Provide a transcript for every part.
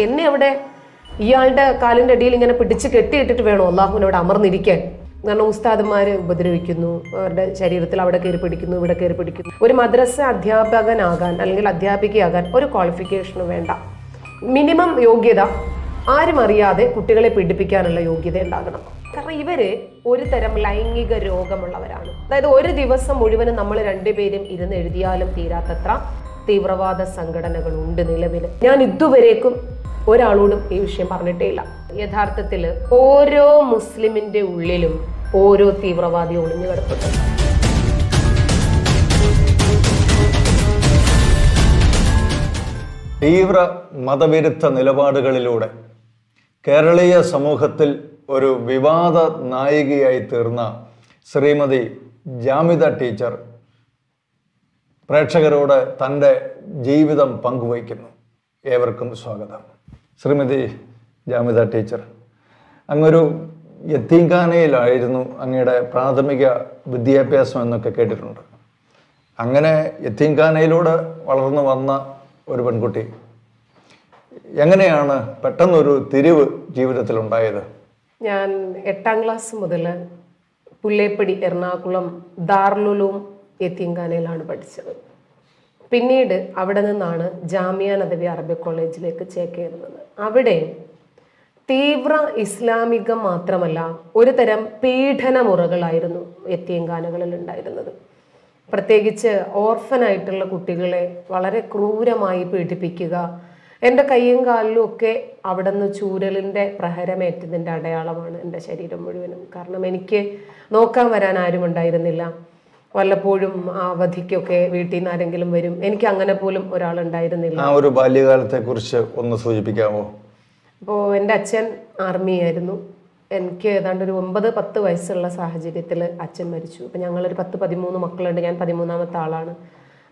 എന്നെ അവിടെ ഇയാളുടെ കാലിൻ്റെ അടിയിൽ ഇങ്ങനെ പിടിച്ച് കെട്ടിയിട്ടിട്ട് വേണോ അള്ളാഹുവിനോട് അമർന്നിരിക്കാൻ? കാരണം ഉസ്താദന്മാര് ഉപദ്രവിക്കുന്നു, അവരുടെ ശരീരത്തിൽ അവിടെ കയറി പിടിക്കുന്നു, ഇവിടെ കയറി പിടിക്കുന്നു. ഒരു മദ്രസ അധ്യാപകനാകാൻ അല്ലെങ്കിൽ അധ്യാപികയാകാൻ ഒരു ക്വാളിഫിക്കേഷനും വേണ്ട. മിനിമം യോഗ്യത ആരും അറിയാതെ കുട്ടികളെ പീഡിപ്പിക്കാനുള്ള യോഗ്യത ഉണ്ടാകണം. കാരണം ഇവര് ഒരു തരം ലൈംഗിക രോഗമുള്ളവരാണ്. അതായത് ഒരു ദിവസം മുഴുവനും നമ്മൾ രണ്ടുപേരും ഇരുന്ന് എഴുതിയാലും തീരാത്തത്ര തീവ്രവാദ സംഘടനകളുണ്ട് നിലവിൽ. ഞാൻ ഇതുവരേക്കും ഒരാളോടും ഈ വിഷയം പറഞ്ഞിട്ടേ ഇല്ല. യഥാർത്ഥത്തിൽ ഓരോ മുസ്ലിമിന്റെ ഉള്ളിലും ഓരോ തീവ്രവാദി ഒളിഞ്ഞു കിടപ്പുണ്ട്. തീവ്ര മതവിരുദ്ധ നിലപാടുകളിലൂടെ കേരളീയ സമൂഹത്തിൽ ഒരു വിവാദ നായികയായി തീർന്ന ശ്രീമതി ജാമിദ ടീച്ചർ പ്രേക്ഷകരോട് തൻ്റെ ജീവിതം പങ്കുവയ്ക്കുന്നു. ഏവർക്കും സ്വാഗതം. ശ്രീമതി ജാമിദ ടീച്ചർ, അങ്ങൊരു യത്തീംഖാനയിലായിരുന്നു അങ്ങയുടെ പ്രാഥമിക വിദ്യാഭ്യാസം എന്നൊക്കെ കേട്ടിട്ടുണ്ട്. അങ്ങനെ യത്തീംഖാനയിലൂടെ വളർന്നു വന്ന ഒരു പെൺകുട്ടി എങ്ങനെയാണ് പെട്ടെന്നൊരു തിരിവ് ജീവിതത്തിൽ ഉണ്ടായത്? ഞാൻ 8ാം ക്ലാസ് മുതൽ പുല്ലേപ്പടി എറണാകുളം ദാറുൽ യത്തീംഖാനയിലാണ് പഠിച്ചത്. പിന്നീട് അവിടെ നിന്നാണ് ജാമിയ നദവി അറബിക് കോളേജിലേക്ക് ചേക്കേറുന്നത്. അവിടെ തീവ്ര ഇസ്ലാമികം മാത്രമല്ല, ഒരു തരം പീഡന മുറകളായിരുന്നു യത്തീംഖാനകളിൽ ഉണ്ടായിരുന്നത്. പ്രത്യേകിച്ച് ഓർഫനായിട്ടുള്ള കുട്ടികളെ വളരെ ക്രൂരമായി പീഡിപ്പിക്കുക. എൻ്റെ കയ്യും കാലിലും ഒക്കെ അവിടെ നിന്ന് ചൂരലിൻ്റെ പ്രഹരമേറ്റതിൻ്റെ അടയാളമാണ് എൻ്റെ ശരീരം മുഴുവനും. കാരണം എനിക്ക് നോക്കാൻ വരാൻ ആരും ഉണ്ടായിരുന്നില്ല. വല്ലപ്പോഴും അവധിക്കൊക്കെ വീട്ടിൽ നിന്ന് ആരെങ്കിലും വരും. എനിക്ക് അങ്ങനെ പോലും ഒരാളുണ്ടായിരുന്നില്ല. ആ ഒരു ബാല്യകാലത്തെ കുറിച്ച് ഒന്ന് സൂചിപ്പിക്കാമോ? അപ്പോൾ എൻ്റെ അച്ഛൻ ആർമിയായിരുന്നു. എനിക്ക് ഏതാണ്ട് ഒരു 9-10 വയസ്സുള്ള സാഹചര്യത്തിൽ അച്ഛൻ മരിച്ചു. അപ്പം ഞങ്ങളൊരു 10-13 മക്കളുണ്ട്. ഞാൻ 13ാമത്തെ ആളാണ്.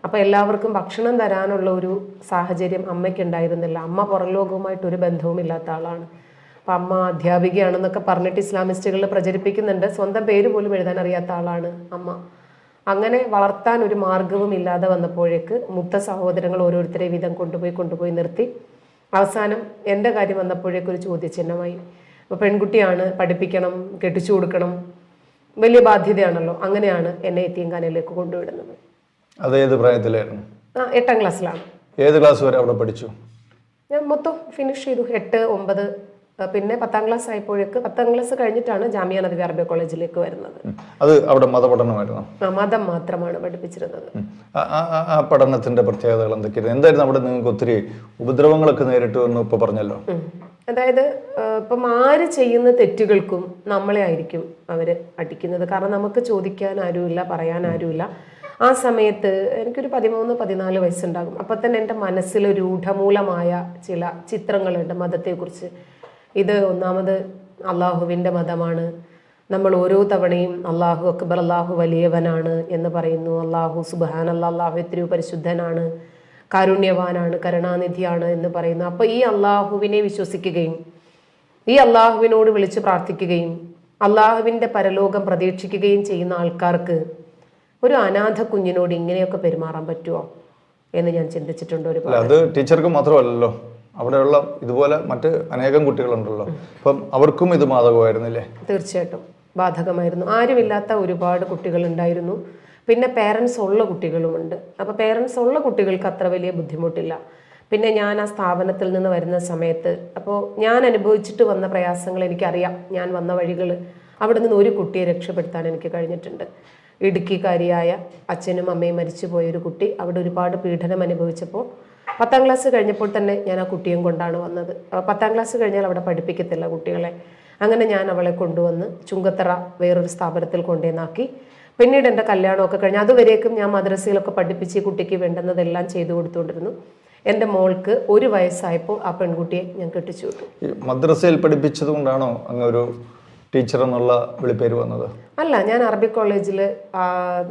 അപ്പോൾ എല്ലാവർക്കും ഭക്ഷണം തരാനുള്ള ഒരു സാഹചര്യം അമ്മയ്ക്ക് ഉണ്ടായിരുന്നില്ല. അമ്മ പുറംലോകവുമായിട്ടൊരു ബന്ധവും ഇല്ലാത്ത ആളാണ്. അപ്പം അമ്മ അധ്യാപികയാണെന്നൊക്കെ പറഞ്ഞിട്ട് ഇസ്ലാമിസ്റ്റുകളിൽ പ്രചരിപ്പിക്കുന്നുണ്ട്. സ്വന്തം പേര് പോലും എഴുതാൻ അറിയാത്ത ആളാണ് അമ്മ. അങ്ങനെ വളർത്താൻ ഒരു മാർഗവും ഇല്ലാതെ വന്നപ്പോഴേക്ക് മുത്ത സഹോദരങ്ങൾ ഓരോരുത്തരെ വീതം കൊണ്ടുപോയി നിർത്തി. അവസാനം എൻ്റെ കാര്യം വന്നപ്പോഴേക്ക് ഒരു ചോദ്യചിഹ്നമായി. അപ്പോൾ പെൺകുട്ടിയാണ്, പഠിപ്പിക്കണം, കെട്ടിച്ചു കൊടുക്കണം, വലിയ ബാധ്യതയാണല്ലോ. അങ്ങനെയാണ് എന്നെ യത്തീംഖാനയിലേക്ക് കൊണ്ടുവിടുന്നത്. അതേത് പ്രായത്തിലായിരുന്നു? 8ാം ക്ലാസ്സിലാണ്. ഏത് ക്ലാസ് വരെ അവിടെ പഠിച്ചു? ഞാൻ മൊത്തം ഫിനിഷ് ചെയ്തു. 8, 9, പിന്നെ 10ാം ക്ലാസ് ആയപ്പോഴേക്ക് 10ാം ക്ലാസ് കഴിഞ്ഞിട്ടാണ് ജാമിയ നദവി അറബിക് കോളേജിലേക്ക് വരുന്നത്. അത് അവിടെ മതപഠനമായിരുന്നു? മതം മാത്രമാണ് പഠിപ്പിച്ചിരുന്നത്. ആ പഠനത്തിന്റെ പ്രത്യേകതകൾ എന്തൊക്കെയായിരുന്നു? എന്തായിരുന്നു അവിടെ നിങ്ങൾക്ക് ഒത്തിരി ഉപദ്രവങ്ങളൊക്കെ നേരിട്ടു എന്ന് ഇപ്പൊ പറഞ്ഞല്ലോ. അതായത് ഇപ്പം ആര് ചെയ്യുന്ന തെറ്റുകൾക്കും നമ്മളെ ആയിരിക്കും അവർ അടിക്കുന്നത്. കാരണം നമുക്ക് ചോദിക്കാൻ ആരുമില്ല, പറയാൻ ആരുമില്ല. ആ സമയത്ത് എനിക്കൊരു 13-14 വയസ്സുണ്ടാകും. അപ്പം തന്നെ എൻ്റെ മനസ്സിൽ രൂഢമൂലമായ ചില ചിത്രങ്ങളുണ്ട് മതത്തെക്കുറിച്ച്. ഇത് ഒന്നാമത് അള്ളാഹുവിൻ്റെ മതമാണ്. നമ്മൾ ഓരോ തവണയും അള്ളാഹു അക്ബർ, അള്ളാഹു വലിയവനാണ് എന്ന് പറയുന്നു. അള്ളാഹു സുബ്ഹാനല്ലാഹ്, അള്ളാഹു എത്രയോ പരിശുദ്ധനാണ്, കാരുണ്യവാനാണ്, കരുണാനിധിയാണ് എന്ന് പറയുന്നു. അപ്പോൾ ഈ അള്ളാഹുവിനെ വിശ്വസിക്കുകയും ഈ അള്ളാഹുവിനോട് വിളിച്ച് പ്രാർത്ഥിക്കുകയും അള്ളാഹുവിൻ്റെ പരലോകം പ്രതീക്ഷിക്കുകയും ചെയ്യുന്ന ആൾക്കാർക്ക് ഒരു അനാഥ കുഞ്ഞിനോട് ഇങ്ങനെയൊക്കെ പെരുമാറാൻ പറ്റുമോ എന്ന് ഞാൻ ചിന്തിച്ചിട്ടുണ്ട് ഒരുപാട്. അത് ടീച്ചർക്ക് മാത്രമല്ലല്ലോ, അവിടെയുള്ള ഇതുപോലെ മറ്റ് അനേകം കുട്ടികളുണ്ടല്ലോ. അപ്പം അവർക്കും ഇത് ബാധകമായിരുന്നില്ലേ? തീർച്ചയായിട്ടും ബാധകമായിരുന്നു. ആരുമില്ലാത്ത ഒരുപാട് കുട്ടികളുണ്ടായിരുന്നു. പിന്നെ പേരൻസ് ഉള്ള കുട്ടികളുമുണ്ട്. അപ്പോൾ പേരൻസ് ഉള്ള കുട്ടികൾക്ക് അത്ര വലിയ ബുദ്ധിമുട്ടില്ല. പിന്നെ ഞാൻ ആ സ്ഥാപനത്തിൽ നിന്ന് വരുന്ന സമയത്ത് അപ്പോൾ ഞാൻ അനുഭവിച്ചിട്ട് വന്ന പ്രയാസങ്ങൾ എനിക്കറിയാം. ഞാൻ വന്ന വഴികൾ അവിടെ നിന്ന് ഒരു കുട്ടിയെ രക്ഷപ്പെടുത്താൻ എനിക്ക് കഴിഞ്ഞിട്ടുണ്ട്. ഇടുക്കിക്കാരിയായ അച്ഛനും അമ്മയും മരിച്ചു പോയൊരു കുട്ടി അവിടെ ഒരുപാട് പീഡനം അനുഭവിച്ചപ്പോൾ 10ാം ക്ലാസ് കഴിഞ്ഞപ്പോൾ തന്നെ ഞാൻ ആ കുട്ടിയും കൊണ്ടാണ് വന്നത്. 10ാം ക്ലാസ് കഴിഞ്ഞാൽ അവിടെ പഠിപ്പിക്കത്തില്ല കുട്ടികളെ. അങ്ങനെ ഞാൻ അവളെ കൊണ്ടുവന്ന് ചുങ്കത്തറ വേറൊരു സ്ഥാപനത്തിൽ കൊണ്ടുവന്നാക്കി. പിന്നീട് എൻ്റെ കല്യാണമൊക്കെ കഴിഞ്ഞ് അതുവരേക്കും ഞാൻ മദ്രസയിലൊക്കെ പഠിപ്പിച്ച് കുട്ടിക്ക് വേണ്ടുന്നതെല്ലാം ചെയ്തു കൊടുത്തുകൊണ്ടിരുന്നു. എൻ്റെ മോൾക്ക് 1 വയസ്സായപ്പോൾ ആ പെൺകുട്ടിയെ ഞാൻ കെട്ടിച്ചു വിട്ടു. മദ്രസയിൽ പഠിപ്പിച്ചത് കൊണ്ടാണോ അങ്ങൊരു ടീച്ചർ എന്നുള്ള വിളിപ്പേര് വന്നത്? അല്ല, ഞാൻ അറബിക് കോളേജിൽ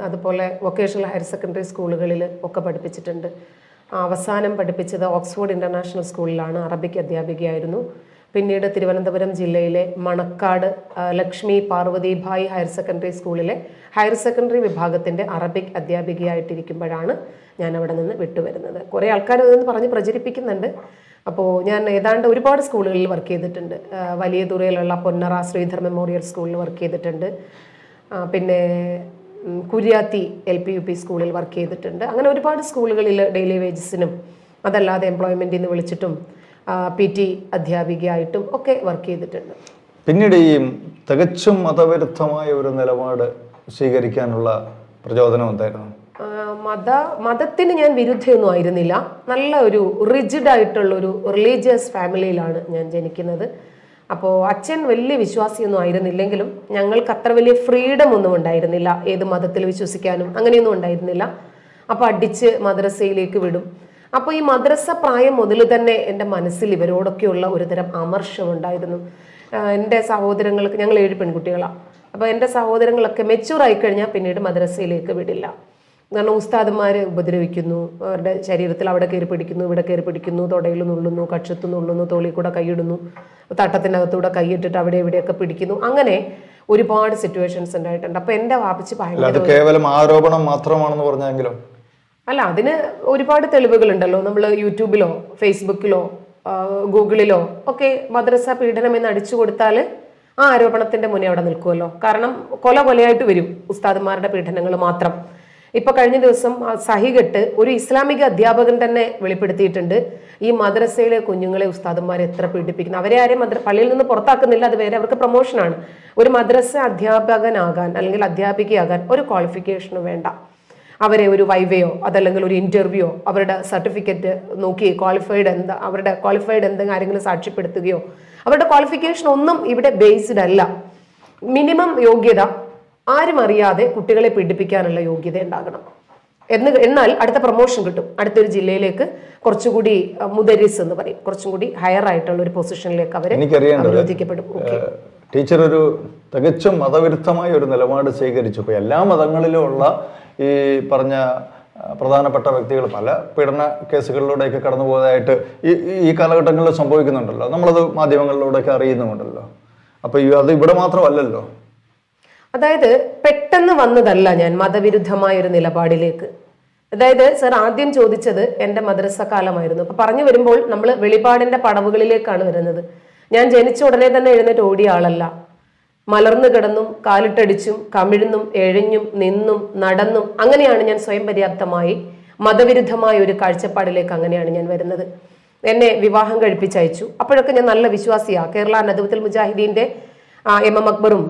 അതുപോലെ വൊക്കേഷണൽ ഹയർ സെക്കൻഡറി സ്കൂളുകളിൽ ഒക്കെ പഠിപ്പിച്ചിട്ടുണ്ട്. അവസാനം പഠിപ്പിച്ചത് ഓക്സ്ഫോർഡ് ഇൻ്റർനാഷണൽ സ്കൂളിലാണ്. അറബിക് അധ്യാപികയായിരുന്നു. പിന്നീട് തിരുവനന്തപുരം ജില്ലയിലെ മണക്കാട് ലക്ഷ്മി പാർവതിഭായ് ഹയർ സെക്കൻഡറി സ്കൂളിലെ ഹയർ സെക്കൻഡറി വിഭാഗത്തിൻ്റെ അറബിക് അധ്യാപികയായിട്ടിരിക്കുമ്പോഴാണ് ഞാൻ അവിടെ നിന്ന് വിട്ടുവരുന്നത്. കുറേ ആൾക്കാർ അതെന്ന് പറഞ്ഞ് പ്രചരിപ്പിക്കുന്നുണ്ട്. അപ്പോൾ ഞാൻ ഏതാണ്ട് ഒരുപാട് സ്കൂളുകളിൽ വർക്ക് ചെയ്തിട്ടുണ്ട്. വലിയ തുറയിലുള്ള പൊന്നറ ശ്രീധർ മെമ്മോറിയൽ സ്കൂളിൽ വർക്ക് ചെയ്തിട്ടുണ്ട്. പിന്നെ കുര്യാത്തി LP UP സ്കൂളിൽ വർക്ക് ചെയ്തിട്ടുണ്ട്. അങ്ങനെ ഒരുപാട് സ്കൂളുകളിൽ ഡെയിലി വേജസിനും അതല്ലാതെ എംപ്ലോയ്മെൻറ്റിൽ നിന്ന് വിളിച്ചിട്ടും PT അധ്യാപികയായിട്ടും ഒക്കെ വർക്ക് ചെയ്തിട്ടുണ്ട്. പിന്നീട് ഈ തികച്ചും മതവിരുദ്ധമായ ഒരു നിലപാട് സ്വീകരിക്കാനുള്ള പ്രചോദനം എന്തായിരുന്നു? മതത്തിന് ഞാൻ വിരുദ്ധയൊന്നും ആയിരുന്നില്ല. നല്ല ഒരു റിജിഡായിട്ടുള്ളൊരു റിലീജിയസ് ഫാമിലിയിലാണ് ഞാൻ ജനിക്കുന്നത്. അപ്പോൾ അച്ഛൻ വലിയ വിശ്വാസിയൊന്നും ആയിരുന്നില്ലെങ്കിലും ഞങ്ങൾക്ക് അത്ര വലിയ ഫ്രീഡം ഒന്നും ഉണ്ടായിരുന്നില്ല. ഏത് മതത്തിൽ വിശ്വസിക്കാനും അങ്ങനെയൊന്നും ഉണ്ടായിരുന്നില്ല. അപ്പോൾ അടിച്ച് മദ്രസയിലേക്ക് വിടും. അപ്പോൾ ഈ മദ്രസ പ്രായം മുതൽ തന്നെ എൻ്റെ മനസ്സിൽ ഇവരോടൊക്കെയുള്ള ഒരുതരം അമർഷമുണ്ടായിരുന്നു. എൻ്റെ സഹോദരങ്ങൾക്ക്, ഞങ്ങൾ 7 പെൺകുട്ടികളാണ്. അപ്പോൾ എൻ്റെ സഹോദരങ്ങളൊക്കെ മെച്യൂർ ആയിക്കഴിഞ്ഞാൽ പിന്നീട് മദ്രസയിലേക്ക് വിടില്ല. കാരണം ഉസ്താദന്മാർ ഉപദ്രവിക്കുന്നു, അവരുടെ ശരീരത്തിൽ അവിടെ കയറി പിടിക്കുന്നു, ഇവിടെ കയറി പിടിക്കുന്നു, തൊടയിൽ നുള്ളുന്നു, കക്ഷത്ത് നുള്ളുന്നു, തോളിൽ കൂടെ കൈയിടുന്നു, തട്ടത്തിനകത്തൂടെ കൈയിട്ടിട്ട് അവിടെ ഇവിടെയൊക്കെ പിടിക്കുന്നു. അങ്ങനെ ഒരുപാട് സിറ്റുവേഷൻസ് ഉണ്ടായിട്ടുണ്ട്. അപ്പോൾ എൻ്റെ വാപ്പച്ചി ഭയങ്കര കേവലം ആരോപണം മാത്രമാണെന്ന് പറഞ്ഞെങ്കിലും അല്ല, അതിന് ഒരുപാട് തെളിവുകളുണ്ടല്ലോ. നമ്മൾ യൂട്യൂബിലോ ഫേസ്ബുക്കിലോ ഗൂഗിളിലോ ഒക്കെ മദ്രസ പീഡനം എന്ന് അടിച്ചു കൊടുത്താൽ ആ ആരോപണത്തിന്റെ മുന്നേ അവിടെ നിൽക്കുമല്ലോ. കാരണം കൊലയായിട്ട് വരും ഉസ്താദന്മാരുടെ പീഡനങ്ങൾ മാത്രം. ഇപ്പൊ കഴിഞ്ഞ ദിവസം സഹികെട്ട് ഒരു ഇസ്ലാമിക അധ്യാപകൻ തന്നെ വെളിപ്പെടുത്തിയിട്ടുണ്ട്, ഈ മദ്രസയിലെ കുഞ്ഞുങ്ങളെ ഉസ്താദന്മാരെ എത്ര പീഡിപ്പിക്കുന്നു. അവരെ ആരെയും പള്ളിയിൽ നിന്ന് പുറത്താക്കുന്നില്ല, അത് വേറെ അവർക്ക് പ്രൊമോഷനാണ്. ഒരു മദ്രസ അധ്യാപകനാകാൻ അല്ലെങ്കിൽ അധ്യാപികയാകാൻ ഒരു ക്വാളിഫിക്കേഷനും വേണ്ട. അവരെ ഒരു വൈവയോ അതല്ലെങ്കിൽ ഒരു ഇന്റർവ്യൂയോ അവരുടെ സർട്ടിഫിക്കറ്റ് നോക്കി അവരുടെ ക്വാളിഫൈഡ് എന്തെങ്കിലും ആരെങ്കിലും സാക്ഷ്യപ്പെടുത്തുകയോ അവരുടെ ക്വാളിഫിക്കേഷൻ ഒന്നും ഇവിടെ ബേസ്ഡ് അല്ല. മിനിമം യോഗ്യത ആരും അറിയാതെ കുട്ടികളെ പീഡിപ്പിക്കാനുള്ള യോഗ്യത ഉണ്ടാകണം. എന്നാൽ അടുത്ത പ്രൊമോഷൻ കിട്ടും, അടുത്തൊരു ജില്ലയിലേക്ക് കുറച്ചുകൂടി മുദരിസ് എന്ന് പറയും, കുറച്ചും കൂടി ഹയർ ആയിട്ടുള്ള ഒരു പൊസിഷനിലേക്ക് അവർ അവരോധിക്കപ്പെടും. ടീച്ചർ ഒരു തികച്ചും മതവിരുദ്ധമായ ഒരു നിലപാട് സ്വീകരിച്ചു. ഇപ്പോൾ എല്ലാ മതങ്ങളിലും ഉള്ള ഈ പറഞ്ഞ പ്രധാനപ്പെട്ട വ്യക്തികൾ പല പീഡന കേസുകളിലൂടെയൊക്കെ കടന്നു പോയതായിട്ട് ഈ കാലഘട്ടങ്ങളിൽ സംഭവിക്കുന്നുണ്ടല്ലോ, നമ്മളത് മാധ്യമങ്ങളിലൂടെയൊക്കെ അറിയുന്നുണ്ടല്ലോ. അപ്പോൾ അത് ഇവിടെ മാത്രമല്ലല്ലോ. അതായത് പെട്ടെന്ന് വന്നതല്ല ഞാൻ മതവിരുദ്ധമായ ഒരു നിലപാടിലേക്ക്. അതായത് സർ ആദ്യം ചോദിച്ചത് എൻ്റെ മദ്രസ കാലമായിരുന്നു. അപ്പൊ പറഞ്ഞു വരുമ്പോൾ നമ്മൾ വെളിപാടിന്റെ പടവുകളിലേക്കാണ് വരുന്നത്. ഞാൻ ജനിച്ച ഉടനെ തന്നെ എഴുന്നേറ്റ് ഓടിയ ആളല്ല. മലർന്നു കിടന്നും കാലിട്ടടിച്ചും കമിഴ്ന്നും എഴഞ്ഞും നിന്നും നടന്നും അങ്ങനെയാണ് ഞാൻ സ്വയം പര്യാപ്തമായി മതവിരുദ്ധമായ ഒരു കാഴ്ചപ്പാടിലേക്ക് അങ്ങനെയാണ് ഞാൻ വരുന്നത്. എന്നെ വിവാഹം കഴിപ്പിച്ചയച്ചു. അപ്പോഴൊക്കെ ഞാൻ നല്ല വിശ്വാസിയാണ്. കേരള നദ്വത്തുൽ മുജാഹിദീന്റെ MM അക്ബറും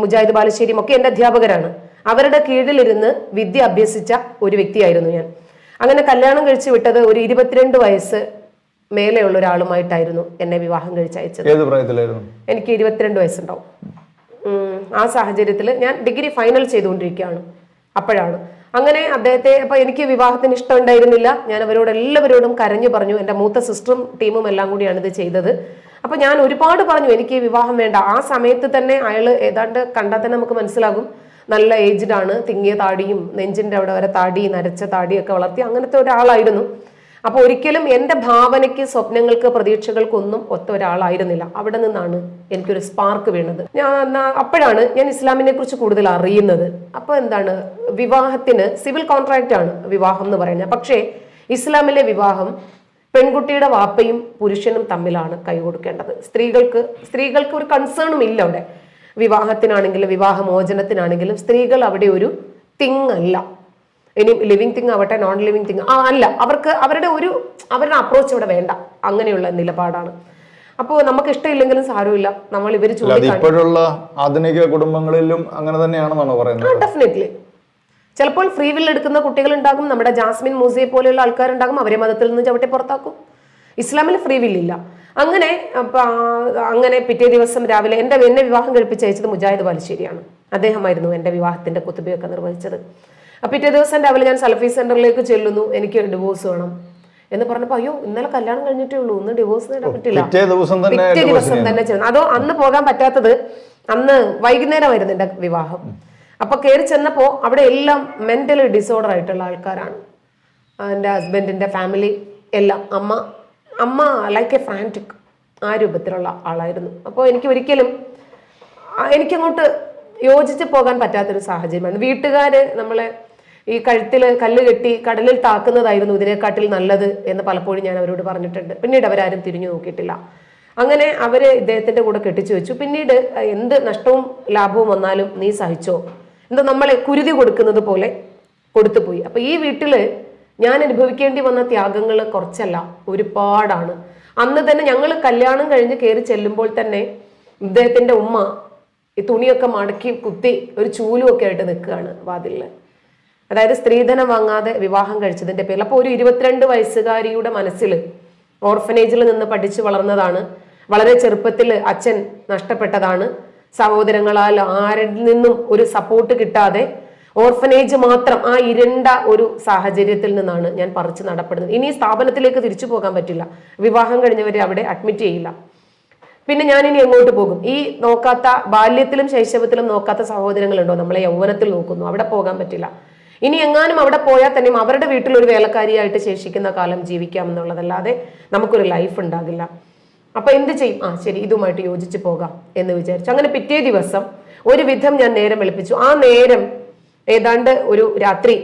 മുജാഹിദ് ബാലുശ്ശേരിയും ഒക്കെ എൻ്റെ അധ്യാപകരാണ്. അവരുടെ കീഴിലിരുന്ന് വിദ്യ അഭ്യസിച്ച ഒരു വ്യക്തിയായിരുന്നു ഞാൻ. അങ്ങനെ കല്യാണം കഴിച്ചു വിട്ടത് ഒരു 22 വയസ്സ് മേലെയുള്ള ഒരാളുമായിട്ടായിരുന്നു എന്നെ വിവാഹം കഴിച്ചയച്ചത്. എനിക്ക് 22 വയസ്സുണ്ടാവും. ആ സാഹചര്യത്തിൽ ഞാൻ ഡിഗ്രി ഫൈനൽ ചെയ്തുകൊണ്ടിരിക്കുകയാണ്. അപ്പോഴാണ് അങ്ങനെ അദ്ദേഹത്തെ, അപ്പൊ എനിക്ക് വിവാഹത്തിന് ഇഷ്ടം ഉണ്ടായിരുന്നില്ല. ഞാൻ എല്ലാവരോടും കരഞ്ഞു പറഞ്ഞു. എൻ്റെ മൂത്ത സിസ്റ്ററും ടീമും എല്ലാം കൂടിയാണ് ഇത് ചെയ്തത്. അപ്പൊ ഞാൻ ഒരുപാട് പറഞ്ഞു എനിക്ക് വിവാഹം വേണ്ട. ആ സമയത്ത് തന്നെ അയാള് ഏതാണ്ട് കണ്ടാൽ തന്നെ നമുക്ക് മനസ്സിലാകും, നല്ല ഏജ്ഡ് ആണ്, തിങ്ങിയ താടിയും നെഞ്ചിന്റെ അവിടെ വരെ താടി, നരച്ച താടിയൊക്കെ വളർത്തി അങ്ങനത്തെ ഒരാളായിരുന്നു. അപ്പൊ ഒരിക്കലും എൻ്റെ ഭാവനയ്ക്ക്, സ്വപ്നങ്ങൾക്ക്, പ്രതീക്ഷകൾക്കൊന്നും ഒത്ത ഒരാളായിരുന്നില്ല. അവിടെ നിന്നാണ് എനിക്കൊരു സ്പാർക്ക് വീണത്. അപ്പോഴാണ് ഞാൻ ഇസ്ലാമിനെ കുറിച്ച് കൂടുതൽ അറിയുന്നത്. അപ്പൊ എന്താണ്, വിവാഹത്തിന് സിവിൽ കോൺട്രാക്റ്റ് ആണ് വിവാഹം എന്ന് പറയുന്നത്. പക്ഷേ ഇസ്ലാമിലെ വിവാഹം പെൺകുട്ടിയുടെ വാപ്പയും പുരുഷനും തമ്മിലാണ് കൈ കൊടുക്കേണ്ടത്. സ്ത്രീകൾക്ക് ഒരു കൺസേണും ഇല്ല അവിടെ. വിവാഹത്തിനാണെങ്കിലും വിവാഹമോചനത്തിനാണെങ്കിലും സ്ത്രീകൾ അവിടെ ഒരു തിങ് അല്ല. ഇനി ലിവിങ് തിങ് ആവട്ടെ, നോൺ ലിവിങ് തിങ് അല്ല, അവരുടെ അപ്രോച്ച് ഇവിടെ വേണ്ട. അങ്ങനെയുള്ള നിലപാടാണ്. അപ്പോൾ നമുക്ക് ഇഷ്ടമില്ലെങ്കിലും സാരമില്ല, നമ്മൾ ഇവർ ഇപ്പോഴുള്ള ആധുനിക കുടുംബങ്ങളിലും അങ്ങനെ തന്നെയാണെന്നാണോ പറയുന്നത്? ഡെഫിനറ്റ്ലി. ചിലപ്പോൾ ഫ്രീ വിൽ എടുക്കുന്ന കുട്ടികളുണ്ടാകും, നമ്മുടെ ജാസ്മിൻ മൂസയെ പോലെയുള്ള ആൾക്കാരുണ്ടാകും, അവരെ മതത്തിൽ നിന്ന് ചവിട്ടി പുറത്താക്കും. ഇസ്ലാമിൽ ഫ്രീ വില്ലില്ല. അങ്ങനെ പിറ്റേ ദിവസം രാവിലെ എന്നെ വിവാഹം കഴിപ്പിച്ചയച്ചത് മുജാഹിദ് ബാലുശ്ശേരിയാണ്. അദ്ദേഹമായിരുന്നു എൻ്റെ വിവാഹത്തിന്റെ കുത്തുബയൊക്കെ നിർവഹിച്ചത്. പിറ്റേ ദിവസം രാവിലെ ഞാൻ സലഫി സെന്ററിലേക്ക് ചെല്ലുന്നു, എനിക്ക് ഡിവോഴ്സ് വേണം എന്ന് പറഞ്ഞപ്പോ, അയ്യോ ഇന്നലെ കല്യാണം കഴിഞ്ഞിട്ടേ ഉള്ളൂ, ഇന്ന് ഡിവോഴ്സ് നേടാൻ പറ്റില്ല. പിറ്റേ ദിവസം തന്നെ ചെന്നു. അതോ അന്ന് പോകാൻ പറ്റാത്തത്, അന്ന് വൈകുന്നേരമായിരുന്നു എൻ്റെ വിവാഹം. അപ്പൊ കയറി ചെന്നപ്പോ അവിടെ എല്ലാം മെന്റലി ഡിസോർഡർ ആയിട്ടുള്ള ആൾക്കാരാണ്. എൻ്റെ ഹസ്ബൻഡിന്റെ ഫാമിലി എല്ലാം. അമ്മ ലൈക്ക് എ ഫാൻറ്റിക്, ആ രൂപത്തിലുള്ള ആളായിരുന്നു. അപ്പോൾ എനിക്കങ്ങോട്ട് യോജിച്ച് പോകാൻ പറ്റാത്തൊരു സാഹചര്യമാണ്. വീട്ടുകാര് നമ്മളെ ഈ കഴുത്തിൽ കല്ല് കെട്ടി കടലിൽ താക്കുന്നതായിരുന്നു ഇതിനെക്കാട്ടിൽ നല്ലത് എന്ന് പലപ്പോഴും ഞാൻ അവരോട് പറഞ്ഞിട്ടുണ്ട്. പിന്നീട് അവരാരും തിരിഞ്ഞു നോക്കിയിട്ടില്ല. അങ്ങനെ അവര് ഇദ്ദേഹത്തിന്റെ കൂടെ കെട്ടിച്ചു വെച്ചു. പിന്നീട് എന്ത് നഷ്ടവും ലാഭവും വന്നാലും നീ സഹിച്ചോ, എന്താ നമ്മളെ കുരുതി കൊടുക്കുന്നത് പോലെ കൊടുത്തു പോയി. അപ്പൊ ഈ വീട്ടില് ഞാൻ അനുഭവിക്കേണ്ടി വന്ന ത്യാഗങ്ങൾ കുറച്ചല്ല, ഒരുപാടാണ്. അന്ന് തന്നെ ഞങ്ങൾ കല്യാണം കഴിഞ്ഞ് കയറി ചെല്ലുമ്പോൾ തന്നെ ഇദ്ദേഹത്തിന്റെ ഉമ്മ ഈ തുണിയൊക്കെ മടക്കി കുത്തി ഒരു ചൂലും ഒക്കെ ആയിട്ട് നിൽക്കുകയാണ് വാതിലില്. അതായത് സ്ത്രീധനം വാങ്ങാതെ വിവാഹം കഴിച്ചതിന്റെ പേരിൽ. അപ്പോൾ ഒരു 22 വയസ്സുകാരിയുടെ മനസ്സിൽ ഓർഫനേജിൽ നിന്ന് പഠിച്ചു വളർന്നതാണ്, വളരെ ചെറുപ്പത്തിൽ അച്ഛൻ നഷ്ടപ്പെട്ടതാണ്, സഹോദരങ്ങളാൽ ആരിൽ നിന്നും ഒരു സപ്പോർട്ട് കിട്ടാതെ ഓർഫനേജ് മാത്രം, ആ ഇരുണ്ട ഒരു സാഹചര്യത്തിൽ നിന്നാണ് ഞാൻ പറിച്ചു നടപ്പെടുന്നത്. ഇനി സ്ഥാപനത്തിലേക്ക് തിരിച്ചു പോകാൻ പറ്റില്ല, വിവാഹം കഴിഞ്ഞവരെ അവിടെ അഡ്മിറ്റ് ചെയ്യില്ല, പിന്നെ ഞാൻ ഇനി എങ്ങോട്ട് പോകും? ഈ നോക്കാത്ത ബാല്യത്തിലും ശൈശവത്തിലും നോക്കാത്ത സഹോദരങ്ങളുണ്ടോ, നമ്മളെ യൗവനത്തിൽ നോക്കുന്നു, അവിടെ പോകാൻ പറ്റില്ല. ഇനി എങ്ങാനും അവിടെ പോയാൽ തന്നെയും അവരുടെ വീട്ടിൽ ഒരു വേലക്കാരിയായിട്ട് ശേഷിക്കുന്ന കാലം ജീവിക്കാം എന്നുള്ളതല്ലാതെ നമുക്കൊരു ലൈഫ് ഉണ്ടാകില്ല. അപ്പൊ എന്ത് ചെയ്യും? ശരി, ഇതുമായിട്ട് യോജിച്ച് പോകാം എന്ന് വിചാരിച്ചു. അങ്ങനെ പിറ്റേ ദിവസം ഒരുവിധം ഞാൻ നേരം വെളുപ്പിച്ചു. ആ നേരം ഏതാണ്ട് ഒരു രാത്രി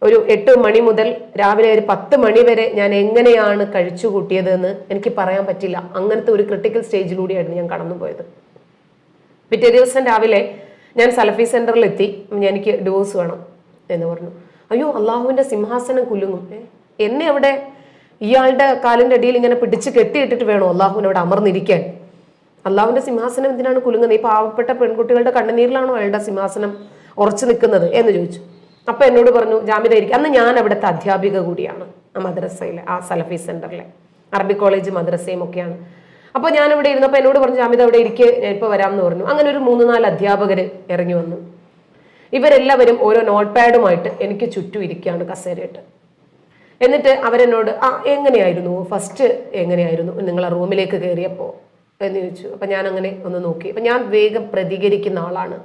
ഒരു 8 മണി മുതൽ രാവിലെ ഒരു 10 മണി വരെ ഞാൻ എങ്ങനെയാണ് കഴിച്ചു കൂട്ടിയതെന്ന് എനിക്ക് പറയാൻ പറ്റില്ല. അങ്ങനത്തെ ഒരു ക്രിട്ടിക്കൽ സ്റ്റേജിലൂടെയായിരുന്നു ഞാൻ കടന്നുപോയത്. പിറ്റേ ദിവസം രാവിലെ ഞാൻ സലഫി സെന്ററിൽ എത്തി. എനിക്ക് ഡോസ് വേണം എന്ന് പറഞ്ഞു. അയ്യോ, അള്ളാഹുവിന്റെ സിംഹാസനം കുലുങ്ങും. എന്നെ അവിടെ ഇയാളുടെ കാലിന്റെ അടിയിൽ ഇങ്ങനെ പിടിച്ച് കെട്ടിയിട്ടിട്ട് വേണോ അള്ളാഹുവിനോട് അമർന്നിരിക്കാൻ? അള്ളാഹുവിന്റെ സിംഹാസനം എന്തിനാണ് കുലുങ്ങുന്നത്? ഈ പാവപ്പെട്ട പെൺകുട്ടികളുടെ കണ്ണുനീരിലാണോ അയാളുടെ സിംഹാസനം ഉറച്ചു നിൽക്കുന്നത് എന്ന് ചോദിച്ചു. അപ്പൊ എന്നോട് പറഞ്ഞു, ജാമിദ ഇരിക്കും. അന്ന് ഞാൻ അവിടുത്തെ അധ്യാപിക കൂടിയാണ്, ആ മദ്രസയിലെ, ആ സലഫി സെന്ററിലെ, അറബി കോളേജ് മദ്രസയും ഒക്കെയാണ്. അപ്പൊ ഞാൻ ഇവിടെ ഇരുന്നപ്പോൾ എന്നോട് പറഞ്ഞു, ജാമിദ അവിടെ ഇരിക്കെ, ഞാൻ ഇപ്പൊ വരാമെന്ന് പറഞ്ഞു. അങ്ങനെ ഒരു 3-4 അധ്യാപകര് ഇറങ്ങി വന്നു. ഇവരെല്ലാവരും ഓരോ നോട്ട് പാഡുമായിട്ട് എനിക്ക് ചുറ്റും ഇരിക്കുകയാണ് കസേരയിട്ട്. എന്നിട്ട് അവരെന്നോട് എങ്ങനെയായിരുന്നു ഫസ്റ്റ്, എങ്ങനെയായിരുന്നു നിങ്ങളെ റൂമിലേക്ക് കയറിയപ്പോ എന്ന് ചോദിച്ചു. അപ്പൊ ഞാൻ അങ്ങനെ ഒന്ന് നോക്കി. അപ്പൊ ഞാൻ വേഗം പ്രതികരിക്കുന്ന ആളാണ്.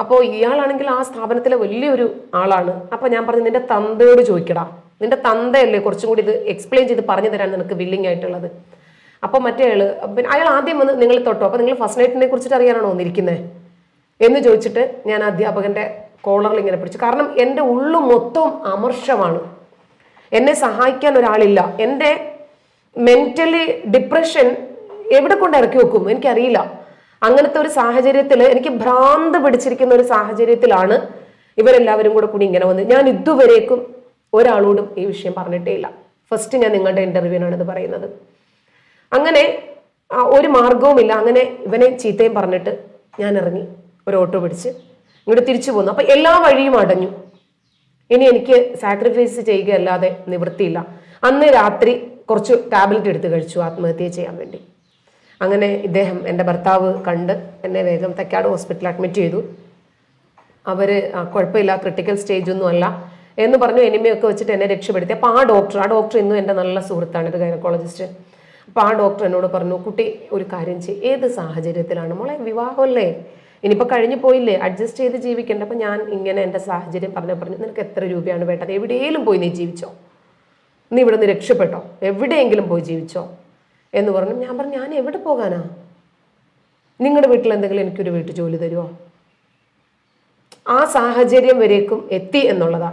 അപ്പോൾ ഇയാളാണെങ്കിൽ ആ സ്ഥാപനത്തിലെ വലിയൊരു ആളാണ്. അപ്പൊ ഞാൻ പറഞ്ഞു, നിന്റെ തന്തയോട് ചോദിക്കടാ, നിന്റെ തന്തയല്ലേ കുറച്ചും കൂടി ഇത് എക്സ്പ്ലെയിൻ ചെയ്ത് പറഞ്ഞു തരാൻ നിനക്ക് വില്ലിങ് ആയിട്ടുള്ളത്. അപ്പൊ മറ്റേ ആള്, അയാൾ ആദ്യം വന്ന് നിങ്ങൾ തൊട്ടോ, അപ്പൊ നിങ്ങൾ ഫസ്റ്റ് നൈറ്റിനെ കുറിച്ചിട്ട് അറിയാനാണോ വന്നിരിക്കുന്നത് എന്ന് ചോദിച്ചിട്ട് ഞാൻ അധ്യാപകന്റെ കോളറിൽ ഇങ്ങനെ പിടിച്ചു. കാരണം എൻ്റെ ഉള്ളു മൊത്തം അമർഷമാണ്, എന്നെ സഹായിക്കാൻ ഒരാളില്ല. എൻ്റെ മെന്റലി ഡിപ്രഷൻ എവിടെ കൊണ്ട് ഇറക്കി വെക്കും എനിക്കറിയില്ല. അങ്ങനത്തെ ഒരു സാഹചര്യത്തിൽ, എനിക്ക് ഭ്രാന്ത് പിടിച്ചിരിക്കുന്ന ഒരു സാഹചര്യത്തിലാണ് ഇവരെല്ലാവരും കൂടെ ഇങ്ങനെ വന്ന്. ഞാൻ ഇതുവരേക്കും ഒരാളോടും ഈ വിഷയം പറഞ്ഞിട്ടേ ഇല്ല. ഫസ്റ്റ് ഞാൻ നിങ്ങളുടെ ഇന്റർവ്യൂവിനാണ് ഇത് പറയുന്നത്. അങ്ങനെ ഒരു മാർഗവുമില്ല. അങ്ങനെ ഇവനെ ചീത്തയും പറഞ്ഞിട്ട് ഞാൻ ഇറങ്ങി, ഒരു ഓട്ടോ പിടിച്ച് ഇങ്ങോട്ട് തിരിച്ചു പോന്നു. അപ്പൊ എല്ലാ വഴിയും അടഞ്ഞു. ഇനി എനിക്ക് സാക്രിഫൈസ് ചെയ്യുകയല്ലാതെ നിവൃത്തിയില്ല. അന്ന് രാത്രി കുറച്ച് ടാബ്ലറ്റ് എടുത്ത് കഴിച്ചു ആത്മഹത്യ ചെയ്യാൻ വേണ്ടി. അങ്ങനെ ഇദ്ദേഹം, എൻ്റെ ഭർത്താവ് കണ്ട് എന്നെ വേഗം തൈക്കാട് ഹോസ്പിറ്റലിൽ അഡ്മിറ്റ് ചെയ്തു. അവര് കുഴപ്പമില്ല, ക്രിട്ടിക്കൽ സ്റ്റേജ് ഒന്നും അല്ല എന്ന് പറഞ്ഞു. എനിമയൊക്കെ വെച്ചിട്ട് എന്നെ രക്ഷപ്പെടുത്തി. അപ്പൊ ആ ഡോക്ടർ ഇന്നും എൻ്റെ നല്ല സുഹൃത്താണ്, ഒരു ഗൈനക്കോളജിസ്റ്റ്. അപ്പൊ ആ ഡോക്ടർ എന്നോട് പറഞ്ഞു, കുട്ടി ഒരു കാര്യം ചെയ്യും, ഏത് സാഹചര്യത്തിലാണ് മോളെ, വിവാഹമല്ലേ, ഇനിയിപ്പോൾ കഴിഞ്ഞു പോയില്ലേ, അഡ്ജസ്റ്റ് ചെയ്ത് ജീവിക്കണ്ട. അപ്പൊ ഞാൻ ഇങ്ങനെ എൻ്റെ സാഹചര്യം പറഞ്ഞു, നിനക്ക് എത്ര രൂപയാണ് വേണ്ടത്, എവിടെയെങ്കിലും പോയി നീ ജീവിച്ചോ, നീ ഇവിടെ നിന്ന് രക്ഷപ്പെട്ടോ, എവിടെയെങ്കിലും പോയി ജീവിച്ചോ എന്ന് പറഞ്ഞു. ഞാൻ പറഞ്ഞു, ഞാൻ എവിടെ പോകാനാ, നിങ്ങളുടെ വീട്ടിൽ എന്തെങ്കിലും എനിക്കൊരു വീട്ടു ജോലി തരുമോ? ആ സാഹചര്യം വരേക്കും എത്തി എന്നുള്ളതാ.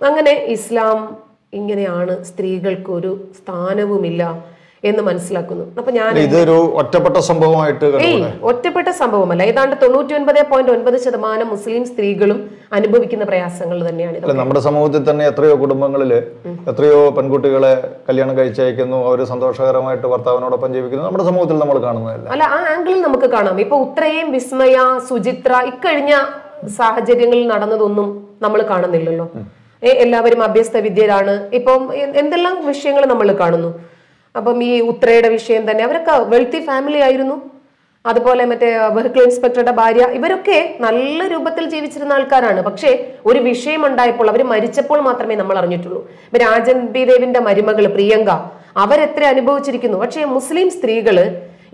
അങ്ങനെ ഇസ്ലാം ഇങ്ങനെയാണ്, സ്ത്രീകൾക്ക് ഒരു സ്ഥാനവുമില്ല എന്ന് മനസ്സിലാക്കുന്നു. അപ്പൊ ഞാൻ ഇതൊരു ഒറ്റപ്പെട്ട സംഭവമായിട്ട് ഒറ്റപ്പെട്ട സംഭവമല്ല. ഏതാണ്ട് 99.9% മുസ്ലിം സ്ത്രീകളും അനുഭവിക്കുന്ന പ്രയാസങ്ങൾ തന്നെയാണ്. നമ്മുടെ സമൂഹത്തിൽ തന്നെ എത്രയോ കുടുംബങ്ങളില് എത്രയോ പെൺകുട്ടികളെ കല്യാണം കഴിച്ചയക്കുന്നു, അവര് സന്തോഷകരമായിട്ട് ഭർത്താവിനോടൊപ്പം ജീവിക്കുന്നു. നമ്മുടെ സമൂഹത്തിൽ നമ്മൾ കാണുന്നതല്ല. അല്ല, ആ ആംഗിളിൽ നമുക്ക് കാണാം. ഇപ്പൊ ഉത്രയും വിസ്മയ, സുചിത്ര ഇക്കഴിഞ്ഞ സാഹചര്യങ്ങളിൽ നടന്നതൊന്നും നമ്മൾ കാണുന്നില്ലല്ലോ. എല്ലാവരും അഭ്യസ്ത വിദ്യരാണ്. ഇപ്പം എന്തെല്ലാം വിഷയങ്ങൾ നമ്മൾ കാണുന്നു. അപ്പം ഈ ഉത്രയുടെ വിഷയം തന്നെ, അവരൊക്കെ വെൽത്തി ഫാമിലി ആയിരുന്നു. അതുപോലെ മറ്റേ വെഹിക്കിൾ ഇൻസ്പെക്ടറുടെ ഭാര്യ, ഇവരൊക്കെ നല്ല രൂപത്തിൽ ജീവിച്ചിരുന്ന ആൾക്കാരാണ്. പക്ഷേ ഒരു വിഷയം ഉണ്ടായപ്പോൾ, അവർ മരിച്ചപ്പോൾ മാത്രമേ നമ്മൾ അറിഞ്ഞിട്ടുള്ളൂ. രാജൻ ബി ദേവിന്റെ മരുമകൾ പ്രിയങ്ക, അവരെത്ര അനുഭവിച്ചിരിക്കുന്നു. പക്ഷേ മുസ്ലിം സ്ത്രീകള്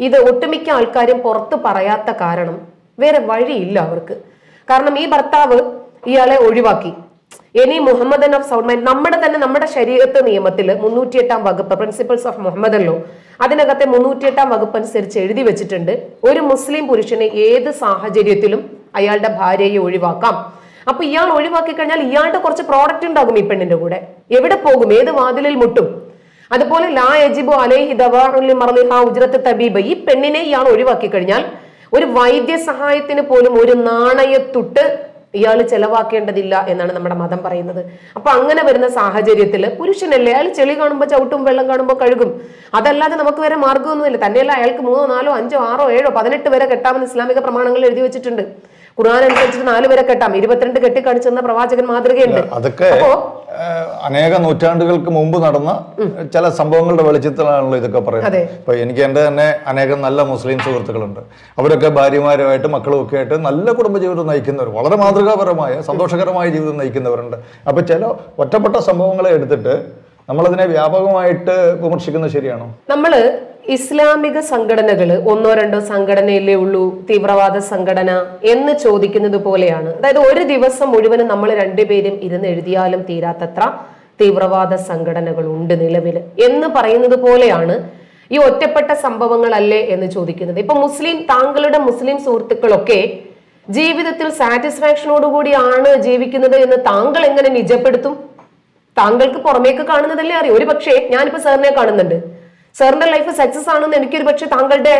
ഇത് ഒട്ടുമിക്ക ആൾക്കാരും പുറത്ത് പറയാത്ത കാരണം വേറെ വഴിയില്ല അവർക്ക്. കാരണം ഈ ഭർത്താവ് ഇയാളെ ഒഴിവാക്കി. ഇനി മുഹമ്മദൻ ഓഫ് സൗണ്ട് മൈൻഡ്, നമ്മുടെ ശരീഅത്ത് നിയമത്തിൽ 308 വകുപ്പ്, പ്രിൻസിപ്പിൾസ് ഓഫ് മുഹമ്മദൻ ലോ, അതിനകത്തെ 308 വകുപ്പ് അനുസരിച്ച് എഴുതി വെച്ചിട്ടുണ്ട്, ഒരു മുസ്ലിം പുരുഷന് ഏത് സാഹചര്യത്തിലും അയാളുടെ ഭാര്യയെ ഒഴിവാക്കാം. അപ്പൊ ഇയാൾ ഒഴിവാക്കി കഴിഞ്ഞാൽ ഇയാളുടെ കുറച്ച് പ്രോഡക്റ്റ് ഉണ്ടാകും ഈ പെണ്ണിന്റെ കൂടെ. എവിടെ പോകും, ഏത് വാതിലിൽ മുട്ടും? അതുപോലെ ലാ യജിബു അലൈഹി ദവാഉൽ മർളിഹ ഉജ്റത്ത് തബീബ, ഈ പെണ്ണിനെ ഇയാൾ ഒഴിവാക്കി കഴിഞ്ഞാൽ ഒരു വൈദ്യസഹായത്തിന് പോലും ഒരു നാണയത്തുട്ട് ഇയാൾ ചെലവാക്കേണ്ടതില്ല എന്നാണ് നമ്മുടെ മതം പറയുന്നത്. അപ്പൊ അങ്ങനെ വരുന്ന സാഹചര്യത്തിൽ പുരുഷനല്ലേ, അയാൾ ചെളി കാണുമ്പോൾ ചവിട്ടും, വെള്ളം കാണുമ്പോൾ കഴുകും. അതല്ലാതെ നമുക്ക് വേറെ മാർഗ്ഗമൊന്നുമില്ല. തന്നെയല്ല, അയാൾക്ക് 3, 4, 5, 6, 7, 18 വരെ കെട്ടാമെന്ന് ഇസ്ലാമിക പ്രമാണങ്ങളിൽ എഴുതി വെച്ചിട്ടുണ്ട്. ഖുർആൻ അനുസരിച്ചിട്ട് 4 വരെ കെട്ടാം, 22 കെട്ടി കാണിച്ചെന്ന പ്രവാചകൻ മാതൃകയുണ്ട്. അതൊക്കെ അനേക നൂറ്റാണ്ടുകൾക്ക് മുമ്പ് നടന്ന ചില സംഭവങ്ങളുടെ വെളിച്ചത്തിലാണല്ലോ ഇതൊക്കെ പറയുന്നത്. ഇപ്പൊ എനിക്ക് എന്റെ തന്നെ അനേകം നല്ല മുസ്ലിം സുഹൃത്തുക്കളുണ്ട്. അവരൊക്കെ ഭാര്യമാരുമായിട്ട് മക്കളും ഒക്കെ ആയിട്ട് നല്ല കുടുംബജീവിതം നയിക്കുന്നവർ, വളരെ മാതൃകാപരമായ സന്തോഷകരമായ ജീവിതം നയിക്കുന്നവരുണ്ട്. അപ്പൊ ചില ഒറ്റപ്പെട്ട സംഭവങ്ങളെ എടുത്തിട്ട് നമ്മളതിനെ വ്യാപകമായിട്ട് വിമർശിക്കുന്നത് ശരിയാണോ? നമ്മള് ഇസ്ലാമിക സംഘടനകൾ 1, 2 സംഘടനയിലേ ഉള്ളൂ തീവ്രവാദ സംഘടന എന്ന് ചോദിക്കുന്നത് പോലെയാണ്. അതായത് ഒരു ദിവസം മുഴുവനും നമ്മൾ 2 പേരും ഇരുന്ന് എഴുതിയാലും തീരാത്തത്ര തീവ്രവാദ സംഘടനകൾ ഉണ്ട് നിലവിൽ എന്ന് പറയുന്നത് പോലെയാണ് ഈ ഒറ്റപ്പെട്ട സംഭവങ്ങളല്ലേ എന്ന് ചോദിക്കുന്നത്. ഇപ്പൊ താങ്കളുടെ മുസ്ലിം സുഹൃത്തുക്കളൊക്കെ ജീവിതത്തിൽ സാറ്റിസ്ഫാക്ഷനോടുകൂടിയാണ് ജീവിക്കുന്നത് എന്ന് താങ്കൾ എങ്ങനെ നിജപ്പെടുത്തും? താങ്കൾക്ക് പുറമേക്ക് കാണുന്നതല്ലേ അറിയാം. ഒരു പക്ഷേ ഞാനിപ്പോ സാറിനെ കാണുന്നുണ്ട്, സാറിന്റെ ലൈഫ് സക്സസ് ആണെന്ന് എനിക്കൊരു പക്ഷെ താങ്കളുടെ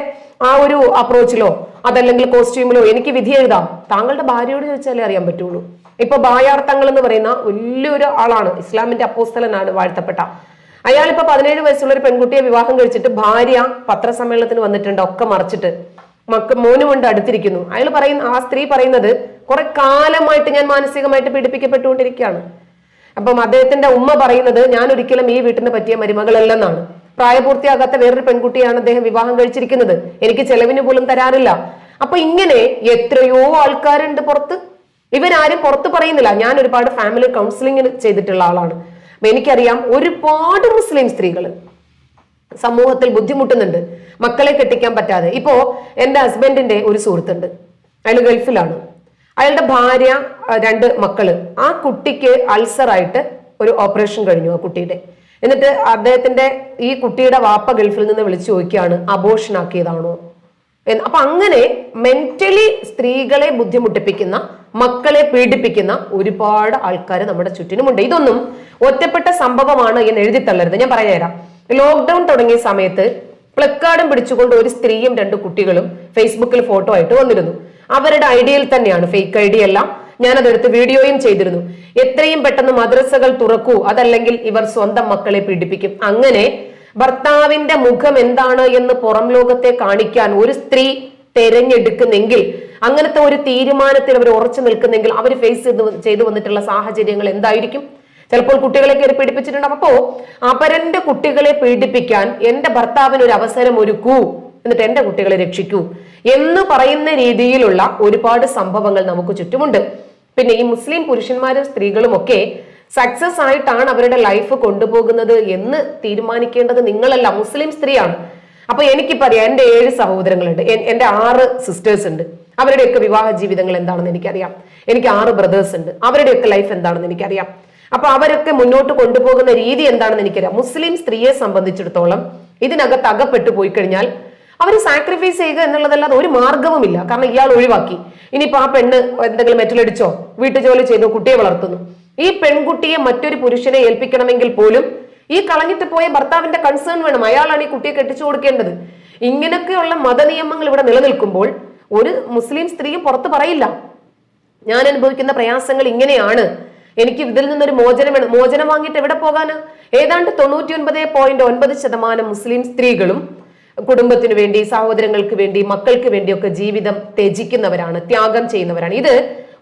ആ ഒരു അപ്രോച്ചിലോ അതല്ലെങ്കിൽ കോസ്റ്റ്യൂമിലോ എനിക്ക് വിധി എഴുതാം. താങ്കളുടെ ഭാര്യയോട് ചോദിച്ചാലേ അറിയാൻ പറ്റുള്ളൂ. ഇപ്പൊ ബായാർ തങ്ങൾ എന്ന് പറയുന്ന വലിയൊരു ആളാണ്, ഇസ്ലാമിന്റെ അപ്പോസ്തലനാണ്, വാഴ്ത്തപ്പെട്ട അയാൾ. ഇപ്പൊ 17 വയസ്സുള്ള ഒരു പെൺകുട്ടിയെ വിവാഹം കഴിച്ചിട്ട് ഭാര്യ പത്രസമ്മേളനത്തിന് വന്നിട്ടുണ്ട്, ഒക്കെ മറിച്ചിട്ട് മോനുമുണ്ട് അടുത്തിരിക്കുന്നു. ആ സ്ത്രീ പറയുന്നത് കുറെ കാലമായിട്ട് ഞാൻ മാനസികമായിട്ട് പീഡിപ്പിക്കപ്പെട്ടുകൊണ്ടിരിക്കുകയാണ്. അപ്പം അദ്ദേഹത്തിന്റെ ഉമ്മ പറയുന്നത് ഞാൻ ഒരിക്കലും ഈ വീട്ടിന് പറ്റിയ മരുമകളല്ലെന്നാണ്. പ്രായപൂർത്തിയാകാത്ത വേറൊരു പെൺകുട്ടിയാണ് അദ്ദേഹം വിവാഹം കഴിച്ചിരിക്കുന്നത്, എനിക്ക് ചെലവിന് പോലും തരാറില്ല. അപ്പൊ ഇങ്ങനെ എത്രയോ ആൾക്കാരുണ്ട് പുറത്ത്, ഇവരാരും പുറത്ത് പറയുന്നില്ല. ഞാൻ ഒരുപാട് ഫാമിലി കൗൺസിലിംഗ് ചെയ്തിട്ടുള്ള ആളാണ്. അപ്പൊ എനിക്കറിയാം ഒരുപാട് മുസ്ലിം സ്ത്രീകൾ സമൂഹത്തിൽ ബുദ്ധിമുട്ടുന്നുണ്ട്, മക്കളെ കെട്ടിക്കാൻ പറ്റാതെ. ഇപ്പോ എന്റെ ഹസ്ബൻഡിന്റെ ഒരു സുഹൃത്തുണ്ട്, അയാൾ ഗൾഫിലാണ്. അയാളുടെ ഭാര്യ, 2 മക്കള്. ആ കുട്ടിക്ക് അൾസറായിട്ട് ഒരു ഓപ്പറേഷൻ കഴിഞ്ഞു ആ കുട്ടിയുടെ. എന്നിട്ട് അദ്ദേഹത്തിന്റെ ഈ കുട്ടിയുടെ വാപ്പ ഗൾഫിൽ നിന്ന് വിളിച്ചു ചോദിക്കുകയാണ് അബോർഷൻ ആക്കിയതാണോ എന്ന്. അപ്പൊ അങ്ങനെ മെന്റലി സ്ത്രീകളെ ബുദ്ധിമുട്ടിപ്പിക്കുന്ന, മക്കളെ പീഡിപ്പിക്കുന്ന ഒരുപാട് ആൾക്കാർ നമ്മുടെ ചുറ്റിനുമുണ്ട്. ഇതൊന്നും ഒറ്റപ്പെട്ട സംഭവമാണ് എന്ന് എഴുതി തള്ളരുത്. ഞാൻ പറഞ്ഞുതരാം. ലോക്ക്ഡൌൺ തുടങ്ങിയ സമയത്ത് പ്ലക്കാർഡും പിടിച്ചുകൊണ്ട് ഒരു സ്ത്രീയും 2 കുട്ടികളും ഫേസ്ബുക്കിൽ ഫോട്ടോ ആയിട്ട് വന്നിരുന്നു. അവരുടെ ഐഡിയയിൽ തന്നെയാണ്, ഫേക്ക് ഐഡിയ അല്ല. ഞാനതെടുത്ത് വീഡിയോയും ചെയ്തിരുന്നു. എത്രയും പെട്ടെന്ന് മദ്രസകൾ തുറക്കൂ, അതല്ലെങ്കിൽ ഇവർ സ്വന്തം മക്കളെ പീഡിപ്പിക്കും. അങ്ങനെ ഭർത്താവിന്റെ മുഖം എന്താണ് എന്ന് പുറം ലോകത്തെ കാണിക്കാൻ ഒരു സ്ത്രീ തെരഞ്ഞെടുക്കുന്നെങ്കിൽ, അങ്ങനത്തെ ഒരു തീരുമാനത്തിൽ അവർ ഉറച്ചു നിൽക്കുന്നെങ്കിൽ അവർ ഫേസ് ചെയ്തു വന്നിട്ടുള്ള സാഹചര്യങ്ങൾ എന്തായിരിക്കും? ചിലപ്പോൾ കുട്ടികളെ കയറി പീഡിപ്പിച്ചിട്ടുണ്ടാവും. അപ്പോ അപരന്റെ കുട്ടികളെ പീഡിപ്പിക്കാൻ എന്റെ ഭർത്താവിന് ഒരു അവസരം ഒരുക്കൂ, എന്നിട്ട് എന്റെ കുട്ടികളെ രക്ഷിക്കൂ എന്ന് പറയുന്ന രീതിയിലുള്ള ഒരുപാട് സംഭവങ്ങൾ നമുക്ക് ചുറ്റുമുണ്ട്. പിന്നെ ഈ മുസ്ലിം പുരുഷന്മാരും സ്ത്രീകളും ഒക്കെ സക്സസ് ആയിട്ടാണ് അവരുടെ ലൈഫ് കൊണ്ടുപോകുന്നത് എന്ന് തീരുമാനിക്കേണ്ടത് നിങ്ങളല്ല, മുസ്ലിം സ്ത്രീയാണ്. അപ്പൊ എനിക്കിപ്പോ അറിയാം, എന്റെ 7 സഹോദരങ്ങളുണ്ട്, എന്റെ 6 സിസ്റ്റേഴ്സ് ഉണ്ട്. അവരുടെയൊക്കെ വിവാഹ ജീവിതങ്ങൾ എന്താണെന്ന് എനിക്കറിയാം. എനിക്ക് 6 ബ്രദേഴ്സ് ഉണ്ട്, അവരുടെയൊക്കെ ലൈഫ് എന്താണെന്ന് എനിക്കറിയാം. അപ്പൊ അവരൊക്കെ മുന്നോട്ട് കൊണ്ടുപോകുന്ന രീതി എന്താണെന്ന് എനിക്കറിയാം. മുസ്ലിം സ്ത്രീയെ സംബന്ധിച്ചിടത്തോളം ഇതിനകത്ത് അകപ്പെട്ടു പോയി കഴിഞ്ഞാൽ അവർ സാക്രിഫൈസ് ചെയ്യുക എന്നുള്ളതല്ലാതെ ഒരു മാർഗവുമില്ല. കാരണം ഇയാൾ ഒഴിവാക്കി, ഇനിയിപ്പോ ആ പെണ്ണ് എന്തെങ്കിലും മെറ്റലടിച്ചോ, വീട്ടുജോലി ചെയ്തോ, കുട്ടിയെ വളർത്തുന്നു. ഈ പെൺകുട്ടിയെ മറ്റൊരു പുരുഷനെ ഏൽപ്പിക്കണമെങ്കിൽ പോലും ഈ കളഞ്ഞിട്ട് പോയ ഭർത്താവിന്റെ കൺസേൺ വേണം, അയാളാണ് ഈ കുട്ടിയെ കെട്ടിച്ചു കൊടുക്കേണ്ടത്. ഇങ്ങനെയൊക്കെയുള്ള മതനിയമങ്ങൾ ഇവിടെ നിലനിൽക്കുമ്പോൾ ഒരു മുസ്ലിം സ്ത്രീയും പുറത്ത് പറയില്ല, ഞാൻ അനുഭവിക്കുന്ന പ്രയാസങ്ങൾ ഇങ്ങനെയാണ്, എനിക്ക് ഇതിൽ നിന്നൊരു മോചനം വേണം. മോചനം വാങ്ങിയിട്ട് എവിടെ പോകാനാ? ഏതാണ്ട് 99.9% മുസ്ലിം സ്ത്രീകളും കുടുംബത്തിന് വേണ്ടി, സഹോദരങ്ങൾക്ക് വേണ്ടി, മക്കൾക്ക് വേണ്ടിയൊക്കെ ജീവിതം ത്യജിക്കുന്നവരാണ്, ത്യാഗം ചെയ്യുന്നവരാണ്. ഇത്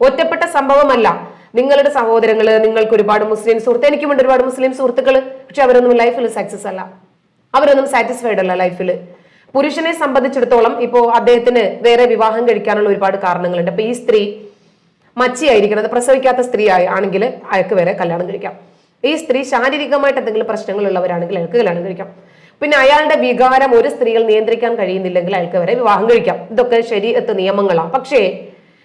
ഒറ്റപ്പെട്ട സംഭവമല്ല. നിങ്ങളുടെ സഹോദരങ്ങള്, നിങ്ങൾക്ക് ഒരുപാട് മുസ്ലിം സുഹൃത്ത്, എനിക്കുമുണ്ട് ഒരുപാട് മുസ്ലിം സുഹൃത്തുക്കള്. പക്ഷെ അവരൊന്നും ലൈഫിൽ സക്സസ് അല്ല, അവരൊന്നും സാറ്റിസ്ഫൈഡ് അല്ല ലൈഫിൽ. പുരുഷനെ സംബന്ധിച്ചിടത്തോളം ഇപ്പോ അദ്ദേഹത്തിന് വേറെ വിവാഹം കഴിക്കാനുള്ള ഒരുപാട് കാരണങ്ങളുണ്ട്. അപ്പൊ ഈ സ്ത്രീ മച്ചിയായിരിക്കുന്നത്, പ്രസവിക്കാത്ത സ്ത്രീ ആണെങ്കിൽ അയാൾക്ക് വേറെ കല്യാണം കഴിക്കാം. ഈ സ്ത്രീ ശാരീരികമായിട്ട് എന്തെങ്കിലും പ്രശ്നങ്ങൾ ഉള്ളവരാണെങ്കിൽ അയാൾക്ക് കല്യാണം കഴിക്കാം. പിന്നെ അയാളുടെ വികാരം ഒരു സ്ത്രീകൾ നിയന്ത്രിക്കാൻ കഴിയുന്നില്ലെങ്കിൽ അയാൾക്ക് വരെ വിവാഹം കഴിക്കാം. ഇതൊക്കെ ശരീഅത്ത് നിയമങ്ങളാണ്. പക്ഷേ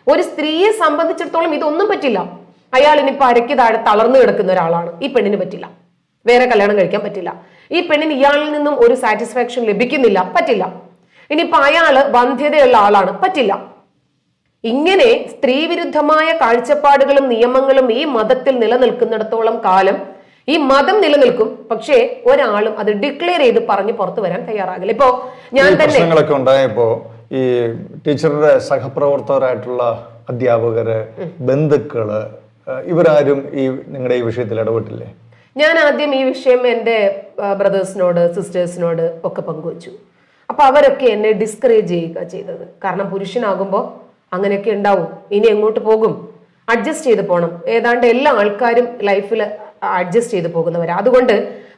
ഒരു സ്ത്രീയെ സംബന്ധിച്ചിടത്തോളം ഇതൊന്നും പറ്റില്ല. അയാൾ ഇനിയിപ്പോ അരയ്ക്ക് താഴെ തളർന്നു കിടക്കുന്ന ഒരാളാണ്, ഈ പെണ്ണിന് പറ്റില്ല, വേറെ കല്യാണം കഴിക്കാൻ പറ്റില്ല. ഈ പെണ്ണിന് ഇയാളിൽ നിന്നും ഒരു സാറ്റിസ്ഫാക്ഷൻ ലഭിക്കുന്നില്ല, പറ്റില്ല. ഇനിയിപ്പോ അയാള് വന്ധ്യതയുള്ള ആളാണ്, പറ്റില്ല. ഇങ്ങനെ സ്ത്രീവിരുദ്ധമായ കാഴ്ചപ്പാടുകളും നിയമങ്ങളും ഈ മതത്തിൽ നിലനിൽക്കുന്നിടത്തോളം കാലം ഈ മതം നിലനിൽക്കും. പക്ഷേ ഒരാളും അത് ഡിക്ലെയർ ചെയ്ത് പറഞ്ഞ് പുറത്തു വരാൻ തയ്യാറാകില്ല. ഇപ്പോ ഞാൻ തന്നെ പ്രശ്നങ്ങളൊക്കെ ഉണ്ടായപ്പോ ഈ ടീച്ചറുടെ സഹപ്രവർത്തകരായിട്ടുള്ള അധ്യാപകര്, ബന്ധുക്കള്, ഇവരാരും നിങ്ങളുടെ ഈ വിഷയത്തിൽ ഇടപെട്ടില്ലേ? ഞാൻ ആദ്യം ഈ വിഷയം എൻ്റെ ബ്രദേഴ്സിനോട് സിസ്റ്റേഴ്സിനോട് ഒക്കെ പങ്കുവച്ചു. അപ്പൊ അവരൊക്കെ എന്നെ ഡിസ്കറേജ് ചെയ്യുക ചെയ്തത്. കാരണം പുരുഷനാകുമ്പോൾ അങ്ങനെയൊക്കെ ഉണ്ടാവും, ഇനി എങ്ങോട്ട് പോകും, അഡ്ജസ്റ്റ് ചെയ്ത് പോകണം. ഏതാണ്ട് എല്ലാ ആൾക്കാരും ലൈഫിൽ അഡ്ജസ്റ്റ് ചെയ്ത് പോകുന്നവരാ, അതുകൊണ്ട്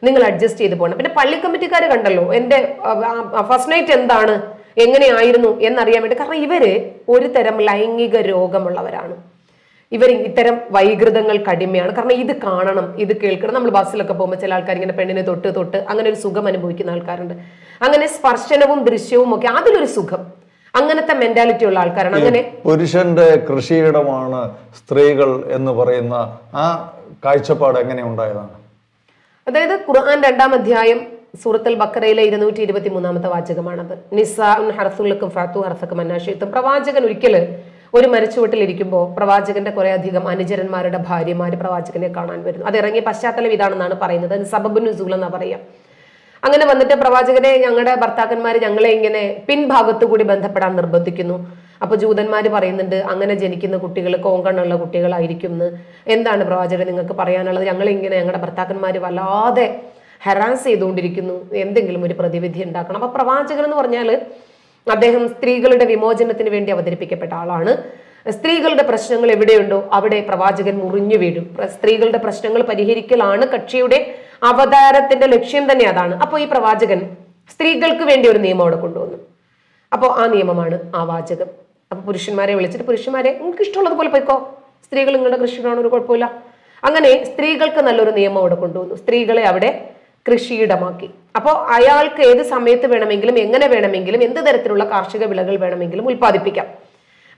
നിങ്ങൾ അഡ്ജസ്റ്റ് ചെയ്ത് പോകണം. പിന്നെ പള്ളി കമ്മിറ്റിക്കാർ കണ്ടല്ലോ എൻ്റെ ഫസ്റ്റ് നൈറ്റ് എന്താണ്, എങ്ങനെയായിരുന്നു എന്നറിയാൻ വേണ്ടി. കാരണം ഇവര് ഒരു തരം ലൈംഗിക രോഗമുള്ളവരാണ്, ഇവർ ഇത്തരം വൈകൃതങ്ങൾക്ക് അടിമയാണ്. കാരണം ഇത് കാണണം, ഇത് കേൾക്കണം. നമ്മൾ ബസ്സിലൊക്കെ പോകുമ്പോൾ ചില ആൾക്കാർ ഇങ്ങനെ പെണ്ണിനെ തൊട്ട് അങ്ങനെ ഒരു സുഖം അനുഭവിക്കുന്ന ആൾക്കാരുണ്ട്. അങ്ങനെ സ്പർശനവും ദൃശ്യവും ഒക്കെ അതിലൊരു സുഖം, അങ്ങനത്തെ മെന്റാലിറ്റി ഉള്ള ആൾക്കാരാണ്. അങ്ങനെ പുരുഷന്റെ കൃഷിയിടമാണ് സ്ത്രീകൾ എന്ന് പറയുന്ന ആ കാഴ്ചപ്പാട് എങ്ങനെ ഉണ്ടായതാണ്? അതായത് ഖുർആൻ 2-ാം അധ്യായം സൂറത്തുൽ ബഖറയിലെ 223-ാമത്തെ വാചകമാണത്. നിസാഉൻ ഹർസുലക്കും ഫഅതു ഹർസക്കും അന്നാശിത്തും. പ്രവാചകൻ ഒരിക്കൽ ഒരു മരച്ചുവട്ടിലിരിക്കുമ്പോൾ പ്രവാചകന്റെ കുറെ അധികം അനുചരന്മാരുടെ ഭാര്യമാര് പ്രവാചകനെ കാണാൻ വരുന്നു. അത് ഇറങ്ങിയ പശ്ചാത്തലം ഇതാണെന്നാണ് പറയുന്നത്. സബബുൻ നുസൂൽ എന്നാ പറയാ. അങ്ങനെ വന്നിട്ട് പ്രവാചകനെ ഞങ്ങളുടെ ഭർത്താക്കന്മാര് ഞങ്ങളെ ഇങ്ങനെ പിൻഭാഗത്തു കൂടി ബന്ധപ്പെടാൻ നിർബന്ധിക്കുന്നു. അപ്പൊ ജൂതന്മാര് പറയുന്നുണ്ട് അങ്ങനെ ജനിക്കുന്ന കുട്ടികൾ കോങ്കണ്ണുള്ള കുട്ടികളായിരിക്കും എന്ന്. എന്താണ് പ്രവാചകൻ നിങ്ങൾക്ക് പറയാനുള്ളത്? ഞങ്ങളിങ്ങനെ ഞങ്ങളുടെ ഭർത്താക്കന്മാര് വല്ലാതെ ഹരാസ് ചെയ്തുകൊണ്ടിരിക്കുന്നു, എന്തെങ്കിലും ഒരു പ്രതിവിധി ഉണ്ടാക്കണം. അപ്പൊ പ്രവാചകൻ എന്ന് പറഞ്ഞാല് അദ്ദേഹം സ്ത്രീകളുടെ വിമോചനത്തിന് വേണ്ടി അവതരിപ്പിക്കപ്പെട്ട ആളാണ്. സ്ത്രീകളുടെ പ്രശ്നങ്ങൾ എവിടെയുണ്ടോ അവിടെ പ്രവാചകൻ മുറിഞ്ഞു വീഴും. സ്ത്രീകളുടെ പ്രശ്നങ്ങൾ പരിഹരിക്കലാണ് കക്ഷിയുടെ അവതാരത്തിന്റെ ലക്ഷ്യം തന്നെ അതാണ്. അപ്പോൾ ഈ പ്രവാചകൻ സ്ത്രീകൾക്ക് വേണ്ടി ഒരു നിയമം അവിടെ കൊണ്ടുവന്നു. അപ്പോൾ ആ നിയമമാണ് ആ വാചകം. അപ്പൊ പുരുഷന്മാരെ വിളിച്ചിട്ട്, പുരുഷന്മാരെ നിങ്ങൾക്ക് ഇഷ്ടമുള്ളത് പോലെ പോയിക്കോ, സ്ത്രീകൾ നിങ്ങളുടെ കൃഷിയിടമാണ്, ഒരു കുഴപ്പമില്ല. അങ്ങനെ സ്ത്രീകൾക്ക് നല്ലൊരു നിയമം അവിടെ കൊണ്ടുവന്നു. സ്ത്രീകളെ അവിടെ കൃഷിയിടമാക്കി. അപ്പോൾ അയാൾക്ക് ഏത് സമയത്ത് വേണമെങ്കിലും എങ്ങനെ വേണമെങ്കിലും എന്ത് തരത്തിലുള്ള കാർഷിക വിളകൾ വേണമെങ്കിലും ഉൽപ്പാദിപ്പിക്കാം.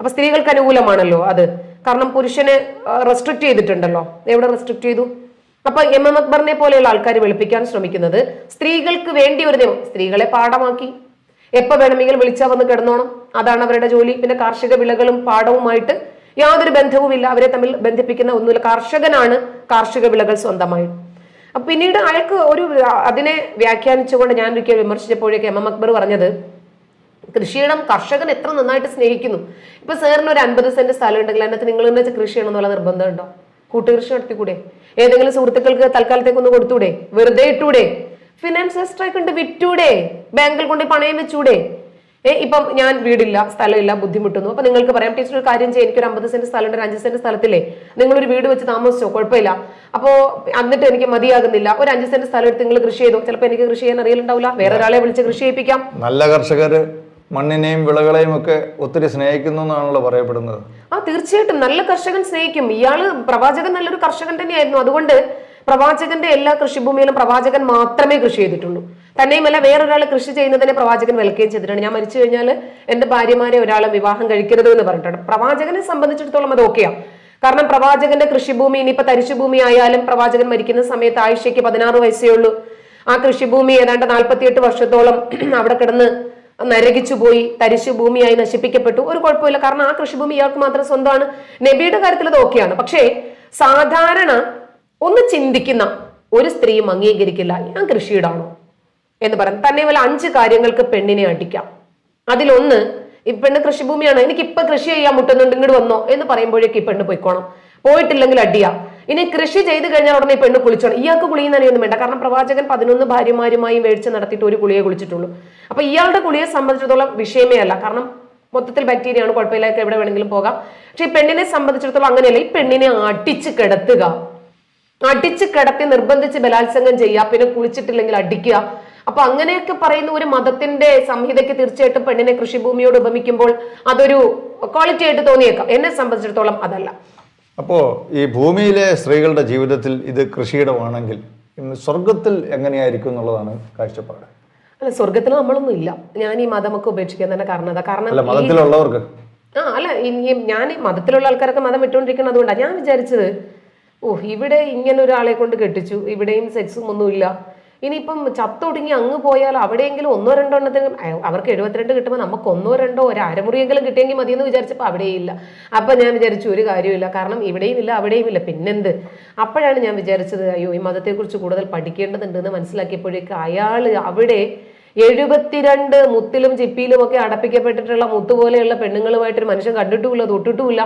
അപ്പൊ സ്ത്രീകൾക്ക് അനുകൂലമാണല്ലോ അത്. കാരണം പുരുഷനെ റെസ്ട്രിക്ട് ചെയ്തിട്ടുണ്ടല്ലോ. എവിടെ റെസ്ട്രിക്ട് ചെയ്തു? അപ്പൊ എം അക്ബറിനെ പോലെയുള്ള ആൾക്കാർ വെളുപ്പിക്കാൻ ശ്രമിക്കുന്നത് സ്ത്രീകൾക്ക് വേണ്ടി ഒരു നിയമം, സ്ത്രീകളെ പാഠമാക്കി എപ്പോ വേണമെങ്കിലും വിളിച്ചാൽ വന്ന് കിടന്നോണം, അതാണ് അവരുടെ ജോലി. പിന്നെ കാർഷിക വിളകളും പാടവുമായിട്ട് യാതൊരു ബന്ധവുമില്ല, അവരെ തമ്മിൽ ബന്ധിപ്പിക്കുന്ന ഒന്നുമില്ല. കർഷകനാണ് കാർഷിക വിളകൾ സ്വന്തമായി. പിന്നീട് അയാൾക്ക് ഒരു അതിനെ വ്യാഖ്യാനിച്ചുകൊണ്ട് ഞാൻ ഒരിക്കൽ വിമർശിച്ചപ്പോഴേക്ക് എം അക്ബർ പറഞ്ഞത്, കൃഷിയിടം കർഷകൻ എത്ര നന്നായിട്ട് സ്നേഹിക്കുന്നു. ഇപ്പൊ സാറിന് ഒരു 50 സെന്റ് സ്ഥലം ഉണ്ടെങ്കിൽ അതിനകത്ത് നിങ്ങൾ തന്നെ കൃഷി ചെയ്യണമെന്നുള്ള നിർബന്ധം ഉണ്ടോ? കൂട്ടുകൃഷി നടത്തിക്കൂടെ? ഏതെങ്കിലും സുഹൃത്തുക്കൾക്ക് തൽക്കാലത്തേക്ക് ഒന്ന് കൊടുത്തൂടെ? വെറുതെ ഇട്ടൂടെ? ഫിനാൻസ് സ്ട്രൈക്ക് ഉണ്ട്, വിറ്റൂടെ? ബാങ്കിൽ കൊണ്ട് പണയം വെച്ചൂടെ? ഇപ്പം ഞാൻ വീടില്ല, സ്ഥലമില്ല, ബുദ്ധിമുട്ടുന്നു. അപ്പൊ നിങ്ങൾക്ക് പറയാം, ടീച്ചർ ഒരു കാര്യം ചെയ്യും, എനിക്കൊരു 50 സെന്റ് സ്ഥലം ഉണ്ട്, 5 സെന്റ് സ്ഥലത്തില്ലേ, നിങ്ങളൊരു വീട് വെച്ച് താമസിച്ചോ, കുഴപ്പമില്ല. അപ്പോ എന്നിട്ട് എനിക്ക് മതിയാകുന്നില്ല, ഒരു 5 സെന്റ് സ്ഥലം എടുത്ത് നിങ്ങൾ കൃഷി ചെയ്തോ. ചിലപ്പോൾ എനിക്ക് കൃഷി ചെയ്യാൻ അറിയലുണ്ടാവില്ല, വേറെ ഒരാളെ വിളിച്ച് കൃഷി ചെയ്യിപ്പിക്കാം. നല്ല കർഷകര് മണ്ണിനെയും വിളകളെയും ഒക്കെ ഒത്തിരി സ്നേഹിക്കുന്നു എന്നാണല്ലോ പറയപ്പെടുന്നത്. തീർച്ചയായിട്ടും നല്ല കർഷകൻ സ്നേഹിക്കും. ഇയാള് പ്രവാചകൻ നല്ലൊരു കർഷകൻ തന്നെയായിരുന്നു. അതുകൊണ്ട് പ്രവാചകന്റെ എല്ലാ കൃഷിഭൂമിയിലും പ്രവാചകൻ മാത്രമേ കൃഷി ചെയ്തിട്ടുള്ളൂ. തന്നെയുമല്ല വേറൊരാൾ കൃഷി ചെയ്യുന്നതിനെ പ്രവാചകൻ വിലക്കുകയും ചെയ്തിട്ടുണ്ട്. ഞാൻ മരിച്ചു കഴിഞ്ഞാൽ എന്റെ ഭാര്യമാരെ ഒരാളെ വിവാഹം കഴിക്കരുത് എന്ന് പറഞ്ഞിട്ടുണ്ട്. പ്രവാചകനെ സംബന്ധിച്ചിടത്തോളം അത് ഓക്കെയാണ്. കാരണം പ്രവാചകന്റെ കൃഷിഭൂമി ഇനിയിപ്പോ തരിശുഭൂമി ആയാലും പ്രവാചകൻ മരിക്കുന്ന സമയത്ത് ആയിഷയ്ക്ക് 16 വയസ്സേ ഉള്ളൂ. ആ കൃഷിഭൂമി ഏതാണ്ട് 48 വർഷത്തോളം അവിടെ കിടന്ന് നരകിച്ചു പോയി, തരിശു ഭൂമിയായി നശിപ്പിക്കപ്പെട്ടു. ഒരു കുഴപ്പമില്ല, കാരണം ആ കൃഷിഭൂമി ഇയാൾക്ക് മാത്രം സ്വന്തമാണ്. നബിയുടെ കാര്യത്തിൽ അത് ഓക്കെയാണ്. പക്ഷേ സാധാരണ ഒന്ന് ചിന്തിക്കുന്ന ഒരു സ്ത്രീയും അംഗീകരിക്കില്ല ഞാൻ കൃഷിയിടാണോ എന്ന് പറയാം. തന്നെയുമല്ല 5 കാര്യങ്ങൾക്ക് പെണ്ണിനെ അടിക്കാം. അതിലൊന്ന്, ഈ പെണ്ണ് കൃഷിഭൂമിയാണ്, എനിക്ക് ഇപ്പൊ കൃഷി ചെയ്യാൻ മുട്ടുന്നുണ്ട്, ഇങ്ങോട്ട് വന്നോ എന്ന് പറയുമ്പോഴേക്ക് ഈ പെണ്ണ് പോയിക്കോണം, പോയിട്ടില്ലെങ്കിൽ അടിയാ. ഇനി കൃഷി ചെയ്ത് കഴിഞ്ഞാൽ ഉടനെ ഈ പെണ്ണ് കുളിച്ചോണം. ഇയാൾക്ക് കുളിയെന്ന് അറിയൊന്നും വേണ്ട, കാരണം പ്രവാചകൻ 11 ഭാര്യമാരുമായി വീഴ്ച നടത്തിയിട്ട് ഒരു കുളിയെ കുളിച്ചിട്ടുള്ളൂ. അപ്പൊ ഇയാളുടെ കുളിയെ സംബന്ധിച്ചിടത്തോളം വിഷയമേ അല്ല, കാരണം മൊത്തത്തിൽ ബാക്ടീരിയയാണ്, കുഴപ്പമില്ല, എവിടെ വേണമെങ്കിലും പോകാം. പക്ഷെ ഈ പെണ്ണിനെ സംബന്ധിച്ചിടത്തോളം അങ്ങനെയല്ല. ഈ പെണ്ണിനെ അടിച്ച് കിടത്തുക, അടിച്ച് കിടത്തി നിർബന്ധിച്ച് ബലാത്സംഗം ചെയ്യുക, പിന്നെ കുളിച്ചിട്ടില്ലെങ്കിൽ അടിക്കുക. അപ്പൊ അങ്ങനെയൊക്കെ പറയുന്ന ഒരു മതത്തിന്റെ സംഹിതയ്ക്ക് തീർച്ചയായിട്ടും പെണ്ണിനെ കൃഷിഭൂമിയോട് ഉപമിക്കുമ്പോൾ അതൊരു ക്വാളിറ്റി ആയിട്ട് തോന്നിയേക്കാം. എന്നെ സംബന്ധിച്ചിടത്തോളം അതല്ല. അപ്പോ ഈ ഭൂമിയിലെ സ്ത്രീകളുടെ ജീവിതത്തിൽ ഇത് കൃഷിയിടമാണെങ്കിൽ സ്വർഗത്തിൽ എങ്ങനെയായിരിക്കും എന്നുള്ളതാണ് കാഴ്ചപ്പാട്. അല്ല, സ്വർഗത്തിൽ നമ്മളൊന്നും ഇല്ല. ഞാൻ ഈ മതമൊക്കെ ഉപേക്ഷിക്കാൻ തന്നെ കാരണം അതാ. കാരണം മതത്തിലുള്ളവർക്ക് അല്ല, ഞാൻ മതത്തിലുള്ള ആൾക്കാരൊക്കെ മതം വിട്ടുകൊണ്ടിരിക്കുന്നത് അതുകൊണ്ടാണ്. ഞാൻ വിചാരിച്ചത്, ഇവിടെ ഇങ്ങനെ ഒരാളെ കൊണ്ട് കെട്ടിച്ചു, ഇവിടെയും സെക്സും ഒന്നുമില്ല, ഇനിയിപ്പം ചത്തൊടുങ്ങി അങ്ങ് പോയാൽ അവിടെയെങ്കിലും ഒന്നോ രണ്ടോ എണ്ണത്തിന് അവർക്ക് 72 കിട്ടുമ്പോൾ നമുക്ക് ഒന്നോ രണ്ടോ ഒരു അരമുറിയെങ്കിലും കിട്ടിയെങ്കിൽ മതിയെന്ന് വിചാരിച്ചപ്പോൾ അവിടെയില്ല. അപ്പം ഞാൻ വിചാരിച്ചു ഒരു കാര്യമില്ല, കാരണം ഇവിടെയും ഇല്ല അവിടെയും ഇല്ല, പിന്നെന്ത്. അപ്പോഴാണ് ഞാൻ വിചാരിച്ചത് അയ്യോ ഈ മതത്തെക്കുറിച്ച് കൂടുതൽ പഠിക്കേണ്ടതുണ്ടെന്ന് മനസ്സിലാക്കിയപ്പോഴേക്ക് അയാൾ അവിടെ 72 മുത്തിലും ചിപ്പിയിലും ഒക്കെ അടപ്പിക്കപ്പെട്ടിട്ടുള്ള മുത്തുപോലെയുള്ള പെണ്ണുങ്ങളുമായിട്ടൊരു മനുഷ്യൻ കണ്ടിട്ടുമില്ല തൊട്ടിട്ടുമില്ല.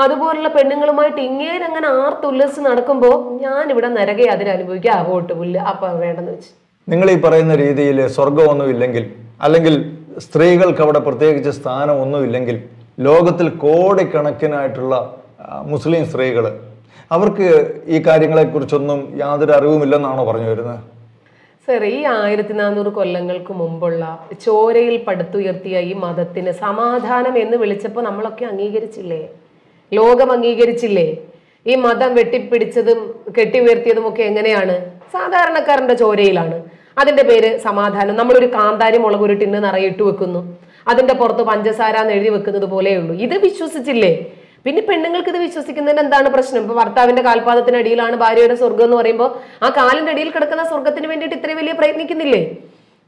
അതുപോലുള്ള പെണ്ണുങ്ങളുമായിട്ട് ഇങ്ങേരങ്ങനെ ആർത്തുല്ലസ് നടക്കുമ്പോൾ ഞാൻ ഇവിടെ നരകെ അതിനനുഭവിക്കുക പോട്ട് പുല്ല് അപ്പം വേണ്ടെന്ന് വെച്ച്. നിങ്ങൾ ഈ പറയുന്ന രീതിയിൽ സ്വർഗമൊന്നും ഇല്ലെങ്കിൽ, അല്ലെങ്കിൽ സ്ത്രീകൾക്ക് അവിടെ പ്രത്യേകിച്ച് സ്ഥാനമൊന്നും ഇല്ലെങ്കിൽ, ലോകത്തിൽ കോടിക്കണക്കിനായിട്ടുള്ള മുസ്ലിം സ്ത്രീകൾ അവർക്ക് ഈ കാര്യങ്ങളെക്കുറിച്ചൊന്നും യാതൊരു അറിവുമില്ലെന്നാണോ പറഞ്ഞു വരുന്നത്? സർ, ഈ 1400 കൊല്ലങ്ങൾക്ക് മുമ്പുള്ള ചോരയിൽ പടുത്തുയർത്തിയ ഈ മതത്തിന് സമാധാനം എന്ന് വിളിച്ചപ്പോൾ നമ്മളൊക്കെ അംഗീകരിച്ചില്ലേ? ലോകം അംഗീകരിച്ചില്ലേ? ഈ മതം വെട്ടിപ്പിടിച്ചതും കെട്ടി ഉയർത്തിയതും ഒക്കെ എങ്ങനെയാണ്? സാധാരണക്കാരന്റെ ചോരയിലാണ്. അതിന്റെ പേര് സമാധാനം. നമ്മളൊരു കാന്താരി മുളക് ഒരു ടിന്ന് നിറയിട്ട് വെക്കുന്നു, അതിന്റെ പുറത്ത് പഞ്ചസാര എന്ന് എഴുതി വെക്കുന്നത് പോലെയുള്ളൂ. ഇത് വിശ്വസിച്ചില്ലേ? പിന്നെ പെണ്ണുങ്ങൾക്ക് ഇത് വിശ്വസിക്കുന്നതിന് എന്താണ് പ്രശ്നം? ഇപ്പൊ ഭർത്താവിന്റെ കാൽപാദത്തിനടിയിലാണ് ഭാര്യയുടെ സ്വർഗം എന്ന് പറയുമ്പോൾ ആ കാലിന്റെ അടിയിൽ കിടക്കുന്ന സ്വർഗത്തിന് വേണ്ടിയിട്ട് ഇത്രയും വലിയ പ്രയത്നിക്കുന്നില്ലേ?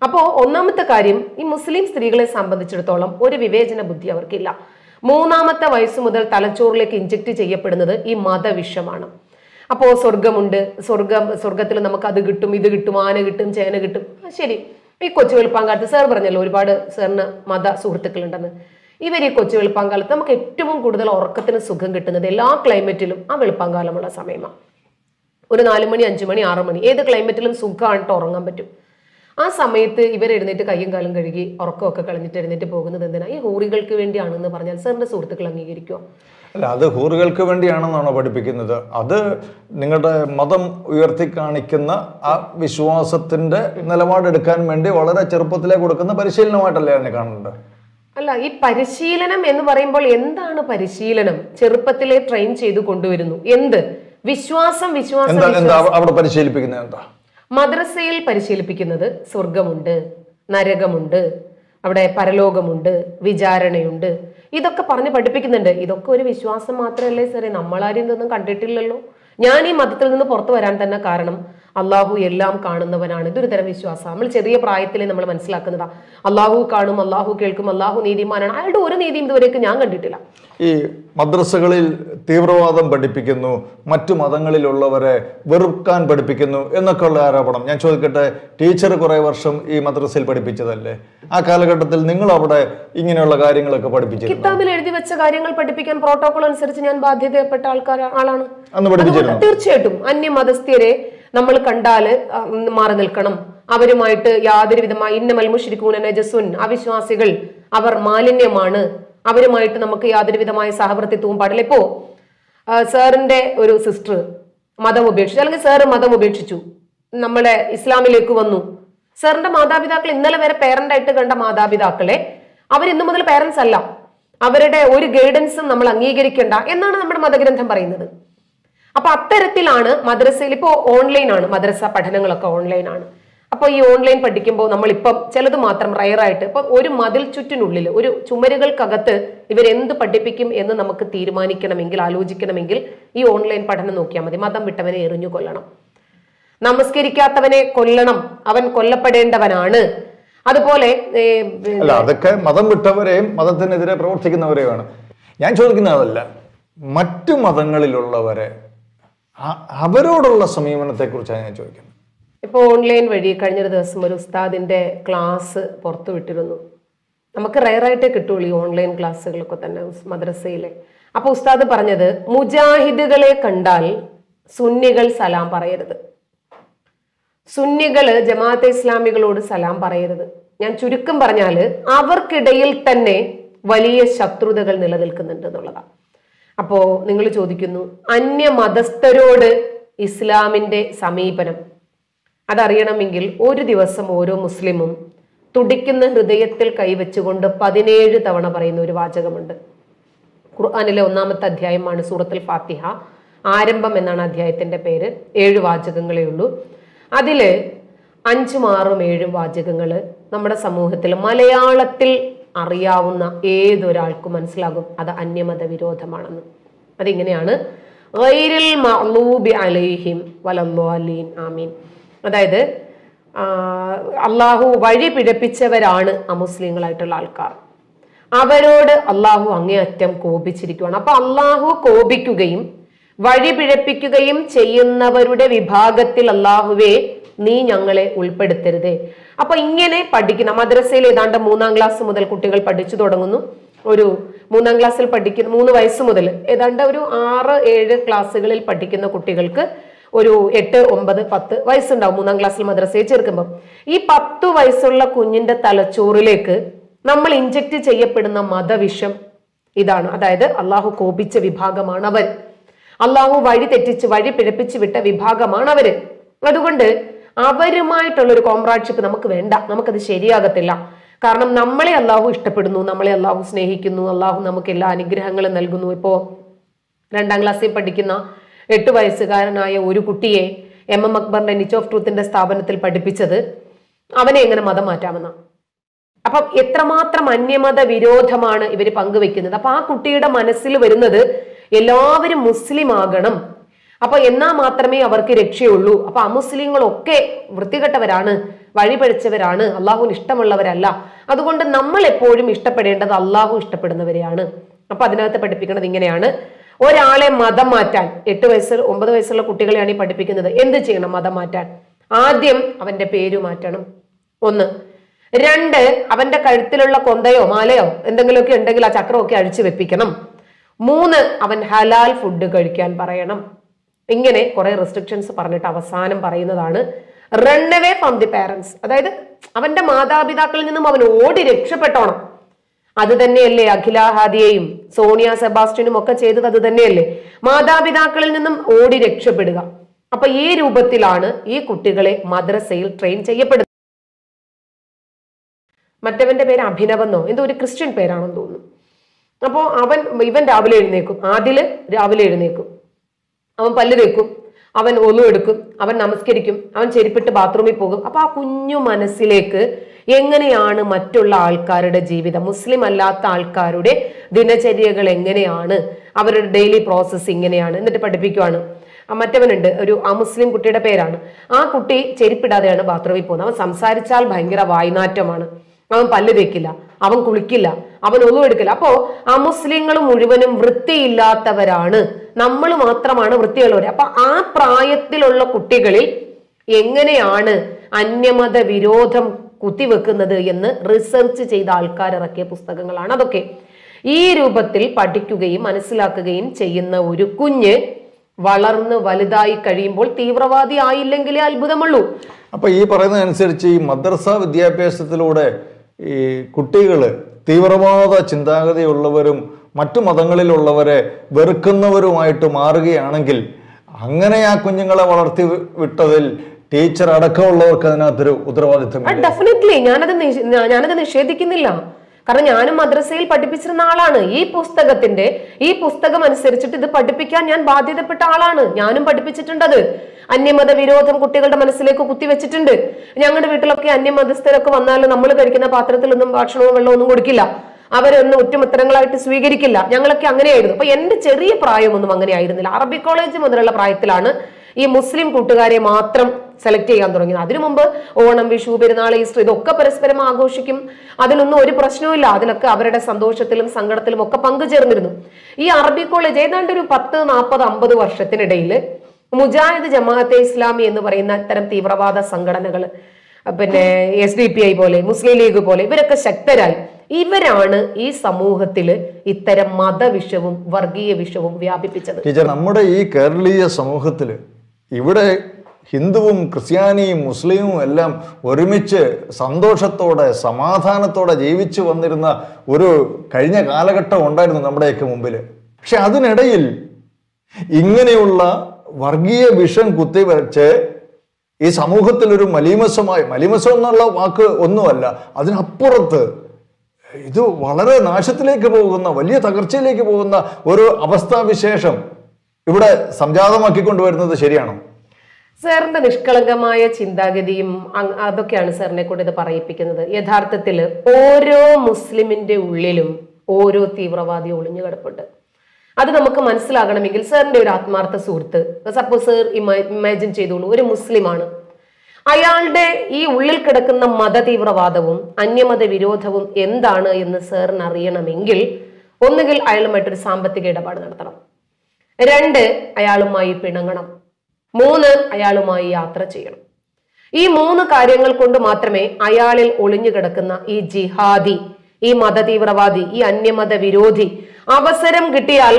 അപ്പോ ഒന്നാമത്തെ കാര്യം, ഈ മുസ്ലിം സ്ത്രീകളെ സംബന്ധിച്ചിടത്തോളം ഒരു വിവേചന ബുദ്ധി അവർക്കില്ല. 3-ാമത്തെ വയസ്സ് മുതൽ തലച്ചോറിലേക്ക് ഇഞ്ചക്ട് ചെയ്യപ്പെടുന്നത് ഈ മതവിഷമാണ്. അപ്പോ സ്വർഗമുണ്ട്, സ്വർഗത്തിൽ നമുക്ക് അത് കിട്ടും, ഇത് കിട്ടും, ആന കിട്ടും, ചേന കിട്ടും. ശരി, ഈ കൊച്ചു വെളുപ്പാങ്കാലത്ത് സാർ പറഞ്ഞല്ലോ ഒരുപാട് സാറിന് മത സുഹൃത്തുക്കളുണ്ടെന്ന്. ഇവർ ഈ കൊച്ചു വെളുപ്പാങ്കാലത്ത് നമുക്ക് ഏറ്റവും കൂടുതൽ ഉറക്കത്തിന് സുഖം കിട്ടുന്നത് എല്ലാ ക്ലൈമറ്റിലും ആ വെളുപ്പാങ്കാലമുള്ള സമയമാണ്. ഒരു 4 മണി 5 മണി 6 മണി ഏത് ക്ലൈമറ്റിലും സുഖമായിട്ട് ഉറങ്ങാൻ പറ്റും. ആ സമയത്ത് ഇവർ എഴുന്നേറ്റ് കയ്യും കാലും കഴുകി ഉറക്കമൊക്കെ കളഞ്ഞിട്ട് എഴുന്നേറ്റ് പോകുന്നത് എന്തിനാ? ഈ ഹൂറികൾക്ക് വേണ്ടിയാണെന്ന് പറഞ്ഞാൽ സാറിന്റെ സുഹൃത്തുക്കൾ അംഗീകരിക്കുമോ? അല്ല, അത് ഹൂറുകൾക്ക് വേണ്ടിയാണെന്നാണോ പഠിപ്പിക്കുന്നത്? അത് നിങ്ങളുടെ മതം ഉയർത്തി കാണിക്കുന്ന ആ വിശ്വാസത്തിന്റെ നിലപാടെടുക്കാൻ വേണ്ടി വളരെ ചെറുപ്പത്തിലേ കൊടുക്കുന്ന പരിശീലനമായിട്ടല്ലേ അതിനെ കാണുന്നുണ്ട്? അല്ല, ഈ പരിശീലനം എന്ന് പറയുമ്പോൾ എന്താണ് പരിശീലനം? ചെറുപ്പത്തിലെ ട്രെയിൻ ചെയ്തു കൊണ്ടുവരുന്നു. എന്ത് വിശ്വാസം? അവിടെ പരിശീലിപ്പിക്കുന്നത് എന്താ? മദ്രസയിൽ പരിശീലിപ്പിക്കുന്നത് സ്വർഗമുണ്ട്, നരകമുണ്ട്, അവിടെ പരലോകമുണ്ട്, വിചാരണയുണ്ട്, ഇതൊക്കെ പറഞ്ഞ് പഠിപ്പിക്കുന്നുണ്ട്. ഇതൊക്കെ ഒരു വിശ്വാസം മാത്രമല്ലേ സാറേ? നമ്മളാരും ഇതൊന്നും കണ്ടിട്ടില്ലല്ലോ. ഞാൻ ഈ മതത്തിൽ നിന്ന് പുറത്തു വരാൻ തന്നെ കാരണം അള്ളാഹു എല്ലാം കാണുന്നവനാണ്. ഇതൊരു തരം വിശ്വാസം. നമ്മൾ ചെറിയ പ്രായത്തിലെ നമ്മൾ മനസ്സിലാക്കുന്നതാ. അള്ളാഹു കാണും, അള്ളാഹു കേൾക്കും, അള്ളാഹു നീതിമാനാണ്. അയാളുടെ ഒരു നീതിയും ഇതുവരെയൊക്കെ ഞാൻ കണ്ടിട്ടില്ല. ഈ മദ്രസകളിൽ തീവ്രവാദം പഠിപ്പിക്കുന്നു, മറ്റു മതങ്ങളിലുള്ളവരെ വെറുക്കാൻ പഠിപ്പിക്കുന്നു എന്നൊക്കെയുള്ള ആരോപണം. ഞാൻ ചോദിക്കട്ടെ, ടീച്ചർ കുറെ വർഷം ഈ മദ്രസയിൽ പഠിപ്പിച്ചതല്ലേ? ആ കാലഘട്ടത്തിൽ നിങ്ങൾ അവിടെ ഇങ്ങനെയുള്ള കാര്യങ്ങളൊക്കെ പഠിപ്പിച്ചു? കിതാബിൽ എഴുതി വെച്ച കാര്യങ്ങൾ പഠിപ്പിക്കാൻ പ്രോട്ടോകോൾ അനുസരിച്ച് ഞാൻ ബാധ്യതപ്പെട്ട ആളാണ്. അന്ന് പഠിപ്പിച്ചിരുന്നു. തീർച്ചയായിട്ടും അന്യമതസ്ഥരെ നമ്മൾ കണ്ടാല് മാറി നിൽക്കണം. അവരുമായിട്ട് യാതൊരു വിധമായ ഇന്നമൽ മുശ്രികൂന നജസുൻ, അവിശ്വാസികൾ, അവർ മാലിന്യമാണ്, അവരുമായിട്ട് നമുക്ക് യാതൊരു വിധമായ സഹവർത്തിത്വവും പാടില്ല. ഇപ്പോ സാറിന്റെ ഒരു സിസ്റ്റർ മതം ഉപേക്ഷിച്ചു, അല്ലെങ്കിൽ സാറ് മതം ഉപേക്ഷിച്ചു, നമ്മളെ ഇസ്ലാമിലേക്ക് വന്നു. സാറിന്റെ മാതാപിതാക്കൾ ഇന്നലെ വരെ പേരന്റ് ആയിട്ട് കണ്ട മാതാപിതാക്കളെ അവർ ഇന്നു മുതൽ പേരൻസ് അല്ല, അവരുടെ ഒരു ഗൈഡൻസും നമ്മൾ അംഗീകരിക്കേണ്ട എന്നാണ് നമ്മുടെ മതഗ്രന്ഥം പറയുന്നത്. അപ്പൊ അത്തരത്തിലാണ് മദ്രസയിൽ ഇപ്പോൾ ഓൺലൈനാണ് മദ്രസ പഠനങ്ങളൊക്കെ ഓൺലൈനാണ്. അപ്പോൾ ഈ ഓൺലൈൻ പഠിക്കുമ്പോൾ നമ്മളിപ്പം ചിലത് മാത്രം റയറായിട്ട് ഇപ്പം ഒരു മതിൽ ചുറ്റിനുള്ളിൽ ഒരു ചുമരുകൾക്കകത്ത് ഇവരെന്ത് പഠിപ്പിക്കും എന്ന് നമുക്ക് തീരുമാനിക്കണമെങ്കിൽ, ആലോചിക്കണമെങ്കിൽ ഈ ഓൺലൈൻ പഠനം നോക്കിയാൽ മതി. മതം വിട്ടവനെ എറിഞ്ഞു കൊല്ലണം, നമസ്കരിക്കാത്തവനെ കൊല്ലണം, അവൻ കൊല്ലപ്പെടേണ്ടവനാണ്. അതുപോലെ അതൊക്കെ മതം വിട്ടവരെയും മതത്തിനെതിരെ പ്രവർത്തിക്കുന്നവരെയാണ്. ഞാൻ ചോദിക്കുന്നത് അതല്ല, മറ്റു മതങ്ങളിലുള്ളവരെ അവരോടുള്ള സമീപനത്തെ കുറിച്ചാണ് ഞാൻ ചോദിക്കുന്നത്. ഇപ്പോൾ ഓൺലൈൻ വഴി കഴിഞ്ഞൊരു ദിവസം ഒരു ഉസ്താദിന്റെ ക്ലാസ് പുറത്തു വിട്ടിരുന്നു. നമുക്ക് റയറായിട്ടേ കിട്ടുള്ളൂ ഈ ഓൺലൈൻ ക്ലാസ്സുകളൊക്കെ തന്നെ മദ്രസയിലെ. അപ്പൊ ഉസ്താദ് പറഞ്ഞത്, മുജാഹിദുകളെ കണ്ടാൽ സുന്നികൾ സലാം പറയരുത്, സുന്നികള് ജമാഅത്തെ ഇസ്ലാമികളോട് സലാം പറയരുത്. ഞാൻ ചുരുക്കം പറഞ്ഞാല് അവർക്കിടയിൽ തന്നെ വലിയ ശത്രുതകൾ നിലനിൽക്കുന്നുണ്ട് എന്നുള്ളതാണ്. അപ്പോ നിങ്ങൾ ചോദിക്കുന്നു, അന്യമതസ്ഥരോട് ഇസ്ലാമിന്റെ സമീപനം അതറിയണമെങ്കിൽ ഒരു ദിവസം ഓരോ മുസ്ലിമും തുടിക്കുന്ന ഹൃദയത്തിൽ കൈവച്ചുകൊണ്ട് 17 തവണ പറയുന്ന ഒരു വാചകമുണ്ട്. ഖുർആനിലെ 1-ാമത്തെ അധ്യായമാണ് സൂറത്തുൽ ഫാത്തിഹ. ആരംഭം എന്നാണ് അധ്യായത്തിന്റെ പേര്. 7 വാചകങ്ങളേ ഉള്ളൂ. അതില് 5, 6, 7 വാചകങ്ങള് നമ്മുടെ സമൂഹത്തിൽ മലയാളത്തിൽ അറിയാവുന്ന ഏതൊരാൾക്കും മനസ്സിലാകും അത് അന്യമത വിരോധമാണെന്ന്. അതിങ്ങനെയാണ്, ഗൈരിൽ മഗ്ലൂബി അലൈഹിം വലദ്ദാലീൻ ആമീൻ. അതായത് അള്ളാഹു വഴി പിഴപ്പിച്ചവരാണ് അമുസ്ലിങ്ങളായിട്ടുള്ള ആൾക്കാർ. അവരോട് അള്ളാഹു അങ്ങേയറ്റം കോപിച്ചിരിക്കുകയാണ്. അപ്പൊ അള്ളാഹു കോപിക്കുകയും വഴി പിഴപ്പിക്കുകയും ചെയ്യുന്നവരുടെ വിഭാഗത്തിൽ അള്ളാഹുവേ നീ ഞങ്ങളെ ഉൾപ്പെടുത്തരുതേ. അപ്പൊ ഇങ്ങനെ പഠിക്കുന്ന മദ്രസയിൽ ഏതാണ്ട് 3-ാം ക്ലാസ് മുതൽ കുട്ടികൾ പഠിച്ചു തുടങ്ങുന്നു. ഒരു 3-ാം ക്ലാസ്സിൽ പഠിക്കുന്ന 3 വയസ്സ് മുതൽ ഏതാണ്ട് ഒരു 6-7 ക്ലാസ്സുകളിൽ പഠിക്കുന്ന കുട്ടികൾക്ക് ഒരു 8, 9, 10 വയസ്സുണ്ടാവും 3-ാം ക്ലാസ്സിൽ മദ്രസയിൽ ചേർക്കുമ്പോൾ. ഈ 10 വയസ്സുള്ള കുഞ്ഞിന്റെ തലച്ചോറിലേക്ക് നമ്മൾ ഇഞ്ചക്ട് ചെയ്യപ്പെടുന്ന മതവിഷം ഇതാണ്. അതായത് അള്ളാഹു കോപിച്ച വിഭാഗമാണ് അവർ, അള്ളാഹു വഴി തെറ്റിച്ച് വഴി പിഴപ്പിച്ച് വിട്ട വിഭാഗമാണ് അവര്. അതുകൊണ്ട് അവരുമായിട്ടുള്ള ഒരു കോംറാഡ്ഷിപ്പ് നമുക്ക് വേണ്ട, നമുക്കത് ശരിയാകത്തില്ല. കാരണം നമ്മളെ അള്ളാഹു ഇഷ്ടപ്പെടുന്നു, നമ്മളെ അള്ളാഹു സ്നേഹിക്കുന്നു, അള്ളാഹു നമുക്ക് എല്ലാ അനുഗ്രഹങ്ങളും നൽകുന്നു. ഇപ്പോ 2-ാം ക്ലാസ്സിൽ പഠിക്കുന്ന 8 വയസ്സുകാരനായ ഒരു കുട്ടിയെ MM അക്ബറിന്റെ നിച്ച് ഓഫ് ട്രൂത്തിന്റെ സ്ഥാപനത്തിൽ പഠിപ്പിച്ചത് അവനെ എങ്ങനെ മതം മാറ്റാമെന്ന. അപ്പം എത്രമാത്രം അന്യമത വിരോധമാണ് ഇവര് പങ്കുവെക്കുന്നത്. അപ്പൊ ആ കുട്ടിയുടെ മനസ്സിൽ വരുന്നത് എല്ലാവരും മുസ്ലിം ആകണം, അപ്പൊ എന്നാ മാത്രമേ അവർക്ക് രക്ഷയുള്ളൂ. അപ്പൊ അമുസ്ലിങ്ങളൊക്കെ വൃത്തികെട്ടവരാണ്, വഴിപഴിച്ചവരാണ്, അള്ളാഹുവിന് ഇഷ്ടമുള്ളവരല്ല. അതുകൊണ്ട് നമ്മൾ എപ്പോഴും ഇഷ്ടപ്പെടേണ്ടത് അള്ളാഹു ഇഷ്ടപ്പെടുന്നവരെയാണ്. അപ്പൊ അതിനകത്ത് പഠിപ്പിക്കുന്നത് ഇങ്ങനെയാണ്: ഒരാളെ മതം മാറ്റാൻ 8 വയസ്സ് 9 വയസ്സുള്ള കുട്ടികളെയാണ് ഈ പഠിപ്പിക്കുന്നത്. എന്ത് ചെയ്യണം മതം മാറ്റാൻ? ആദ്യം അവന്റെ പേര് മാറ്റണം, 1. 2, അവന്റെ കഴുത്തിലുള്ള കൊന്തയോ മാലയോ എന്തെങ്കിലുമൊക്കെ ഉണ്ടെങ്കിൽ ആ ചക്രമൊക്കെ അഴിച്ചു വെപ്പിക്കണം. 3, അവൻ ഹലാൽ ഫുഡ് കഴിക്കാൻ പറയണം. ഇങ്ങനെ കുറെ റെസ്ട്രിക്ഷൻസ് പറഞ്ഞിട്ട് അവസാനം പറയുന്നതാണ് run away from the parents. അതായത് അവന്റെ മാതാപിതാക്കളിൽ നിന്നും അവൻ ഓടി രക്ഷപ്പെട്ടോണം. അത് തന്നെയല്ലേ അഖില ഹാദിയയും സോണിയ സെബാസ്റ്റ്യനും ഒക്കെ ചെയ്തത്? അത് തന്നെയല്ലേ, മാതാപിതാക്കളിൽ നിന്നും ഓടി രക്ഷപ്പെടുക. അപ്പൊ ഈ രൂപത്തിലാണ് ഈ കുട്ടികളെ മദ്രസയിൽ ട്രെയിൻ ചെയ്യപ്പെടുന്നത്. മറ്റവന്റെ പേര് അഭിനവെന്നോ എന്തോ ഒരു ക്രിസ്ത്യൻ പേരാണെന്ന് തോന്നുന്നു. അപ്പോ ഇവൻ രാവിലെ എഴുന്നേക്കും, ആദില് രാവിലെ എഴുന്നേക്കും, അവൻ പല്ല് തേക്കും, അവൻ ഒലു എടുക്കും, അവൻ നമസ്കരിക്കും, അവൻ ചെരുപ്പിട്ട് ബാത്റൂമിൽ പോകും. അപ്പൊ ആ കുഞ്ഞു മനസ്സിലേക്ക് എങ്ങനെയാണ് മറ്റുള്ള ആൾക്കാരുടെ ജീവിതം, മുസ്ലിം അല്ലാത്ത ആൾക്കാരുടെ ദിനചര്യകൾ എങ്ങനെയാണ്, അവരുടെ ഡെയിലി പ്രോസസ് ഇങ്ങനെയാണ് എന്നിട്ട് പഠിപ്പിക്കുവാണ്. മറ്റവനുണ്ട്, ഒരു അമുസ്ലിം കുട്ടിയുടെ പേരാണ്. ആ കുട്ടി ചെരുപ്പിടാതെയാണ് ബാത്റൂമിൽ പോകുന്നത്. അവൻ സംസാരിച്ചാൽ ഭയങ്കര വായ്നാറ്റമാണ്, അവൻ പല്ല് തേക്കില്ല, അവൻ കുളിക്കില്ല, അവൻ ഒന്നും എടുക്കില്ല. അപ്പോ അമുസ്ലിങ്ങൾ മുഴുവനും വൃത്തിയില്ലാത്തവരാണ്, നമ്മൾ മാത്രമാണ് വൃത്തിയുള്ളവർ. അപ്പൊ ആ പ്രായത്തിലുള്ള കുട്ടികളിൽ എങ്ങനെയാണ് അന്യമത വിരോധം കുത്തിവെക്കുന്നത് എന്ന് റിസർച്ച് ചെയ്ത ആൾക്കാർ ഇറക്കിയ പുസ്തകങ്ങളാണ് അതൊക്കെ. ഈ രൂപത്തിൽ പഠിക്കുകയും മനസ്സിലാക്കുകയും ചെയ്യുന്ന ഒരു കുഞ്ഞ് വളർന്ന് വലുതായി കഴിയുമ്പോൾ തീവ്രവാദി ആയില്ലെങ്കിലേ അത്ഭുതമുള്ളൂ. അപ്പൊ ഈ പറയുന്നതനുസരിച്ച് ഈ മദ്രസ വിദ്യാഭ്യാസത്തിലൂടെ ഈ കുട്ടികള് തീവ്രവാദ ചിന്താഗതിയുള്ളവരും മറ്റു മതങ്ങളിലുള്ളവരെ വെറുക്കുന്നവരുമായിട്ട് മാറുകയാണെങ്കിൽ അങ്ങനെ ആ കുഞ്ഞുങ്ങളെ വളർത്തി വിട്ടതിൽ ടീച്ചർ അടക്കമുള്ളവർക്ക് അതിനകത്തൊരു ഉത്തരവാദിത്വം. ഡെഫിനറ്റ്ലി ഞാനത് നിഷേധിക്കുന്നില്ല. കാരണം ഞാനും മദ്രസയിൽ പഠിപ്പിച്ചിരുന്ന ആളാണ്. ഈ പുസ്തകം അനുസരിച്ചിട്ട് ഇത് പഠിപ്പിക്കാൻ ഞാൻ ബാധ്യതപ്പെട്ട ആളാണ്. ഞാനും പഠിപ്പിച്ചിട്ടുണ്ട്. അത് അന്യമത വിരോധം കുട്ടികളുടെ മനസ്സിലേക്ക് കുത്തിവെച്ചിട്ടുണ്ട്. ഞങ്ങളുടെ വീട്ടിലൊക്കെ അന്യമതസ്ഥരൊക്കെ വന്നാൽ നമ്മൾ കഴിക്കുന്ന പാത്രത്തിലൊന്നും ഭക്ഷണവും വെള്ളവും ഒന്നും കൊടുക്കില്ല, അവരൊന്നും ഉറ്റമിത്രങ്ങളായിട്ട് സ്വീകരിക്കില്ല. ഞങ്ങളൊക്കെ അങ്ങനെയായിരുന്നു. അപ്പൊ എന്റെ ചെറിയ പ്രായമൊന്നും അങ്ങനെ ആയിരുന്നില്ല. അറബി കോളേജ് മുതലുള്ള പ്രായത്തിലാണ് ഈ മുസ്ലിം കൂട്ടുകാരെ മാത്രം സെലക്ട് ചെയ്യാൻ തുടങ്ങിയത്. അതിനു മുമ്പ് ഓണം, വിഷു, പെരുന്നാൾ, ഈസ്റ്റർ ഇതൊക്കെ പരസ്പരം ആഘോഷിക്കും, അതിലൊന്നും ഒരു പ്രശ്നവും. അതിലൊക്കെ അവരുടെ സന്തോഷത്തിലും സങ്കടത്തിലും ഒക്കെ പങ്കുചേർന്നിരുന്നു. ഈ അറബി കോളേജ് ഏതാണ്ട് ഒരു 10, 40, 50 വർഷത്തിനിടയിൽ മുജാഹിദ് ജമാഅത്തെ ഇസ്ലാമി എന്ന് പറയുന്ന ഇത്തരം തീവ്രവാദ സംഘടനകൾ, പിന്നെ SDPI പോലെ, മുസ്ലിം ലീഗ് പോലെ ഇവരൊക്കെ ശക്തരായി. ഇവരാണ് ഈ സമൂഹത്തില് ഇത്തരം മതവിഷവും വർഗീയ വിഷവും വ്യാപിപ്പിച്ചത്. ടീച്ചർ, നമ്മുടെ ഈ കേരളീയ സമൂഹത്തില് ഇവിടെ ഹിന്ദുവും ക്രിസ്ത്യാനിയും മുസ്ലിമും എല്ലാം ഒരുമിച്ച് സന്തോഷത്തോടെ സമാധാനത്തോടെ ജീവിച്ചു വന്നിരുന്ന ഒരു കഴിഞ്ഞ കാലഘട്ടം ഉണ്ടായിരുന്നു നമ്മുടെയൊക്കെ മുമ്പിൽ. പക്ഷെ അതിനിടയിൽ ഇങ്ങനെയുള്ള വർഗീയ വിഷം കുത്തിവെച്ച് ഈ സമൂഹത്തിൽ ഒരു മലീമസം എന്നുള്ള വാക്ക് ഒന്നുമല്ല, അതിനപ്പുറത്ത് ഇത് വളരെ നാശത്തിലേക്ക് പോകുന്ന, വലിയ തകർച്ചയിലേക്ക് പോകുന്ന ഒരു അവസ്ഥാവിശേഷം ഇവിടെ സംജാതമാക്കിക്കൊണ്ടുവരുന്നത് ശരിയാണോ? സാറിന്റെ നിഷ്കളങ്കമായ ചിന്താഗതിയും അതൊക്കെയാണ് സാറിനെ കൊണ്ട് ഇത് പറയിപ്പിക്കുന്നത്. യഥാർത്ഥത്തിൽ ഓരോ മുസ്ലിമിന്റെ ഉള്ളിലും ഓരോ തീവ്രവാദി ഒളിഞ്ഞു കിടപ്പുണ്ട്. അത് നമുക്ക് മനസ്സിലാകണമെങ്കിൽ സാറിന്റെ ഒരു ആത്മാർത്ഥ സുഹൃത്ത്, സപ്പോസ് സാർ ഇമാജിൻ ചെയ്തോളൂ, ഒരു മുസ്ലിമാണ്. അയാളുടെ ഈ ഉള്ളിൽ കിടക്കുന്ന മതതീവ്രവാദവും അന്യമത വിരോധവും എന്താണ് എന്ന് സാറിന് അറിയണമെങ്കിൽ ഒന്നുകിൽ അയാളുമായിട്ടൊരു സാമ്പത്തിക ഇടപാട് നടത്തണം, 2 അയാളുമായി പിണങ്ങണം, 3 അയാളുമായി യാത്ര ചെയ്യണം. ഈ 3 കാര്യങ്ങൾ കൊണ്ട് മാത്രമേ അയാളിൽ ഒളിഞ്ഞു കിടക്കുന്ന ഈ ജിഹാദി, ഈ മതതീവ്രവാദി, ഈ അന്യമത വിരോധി അവസരം കിട്ടിയാൽ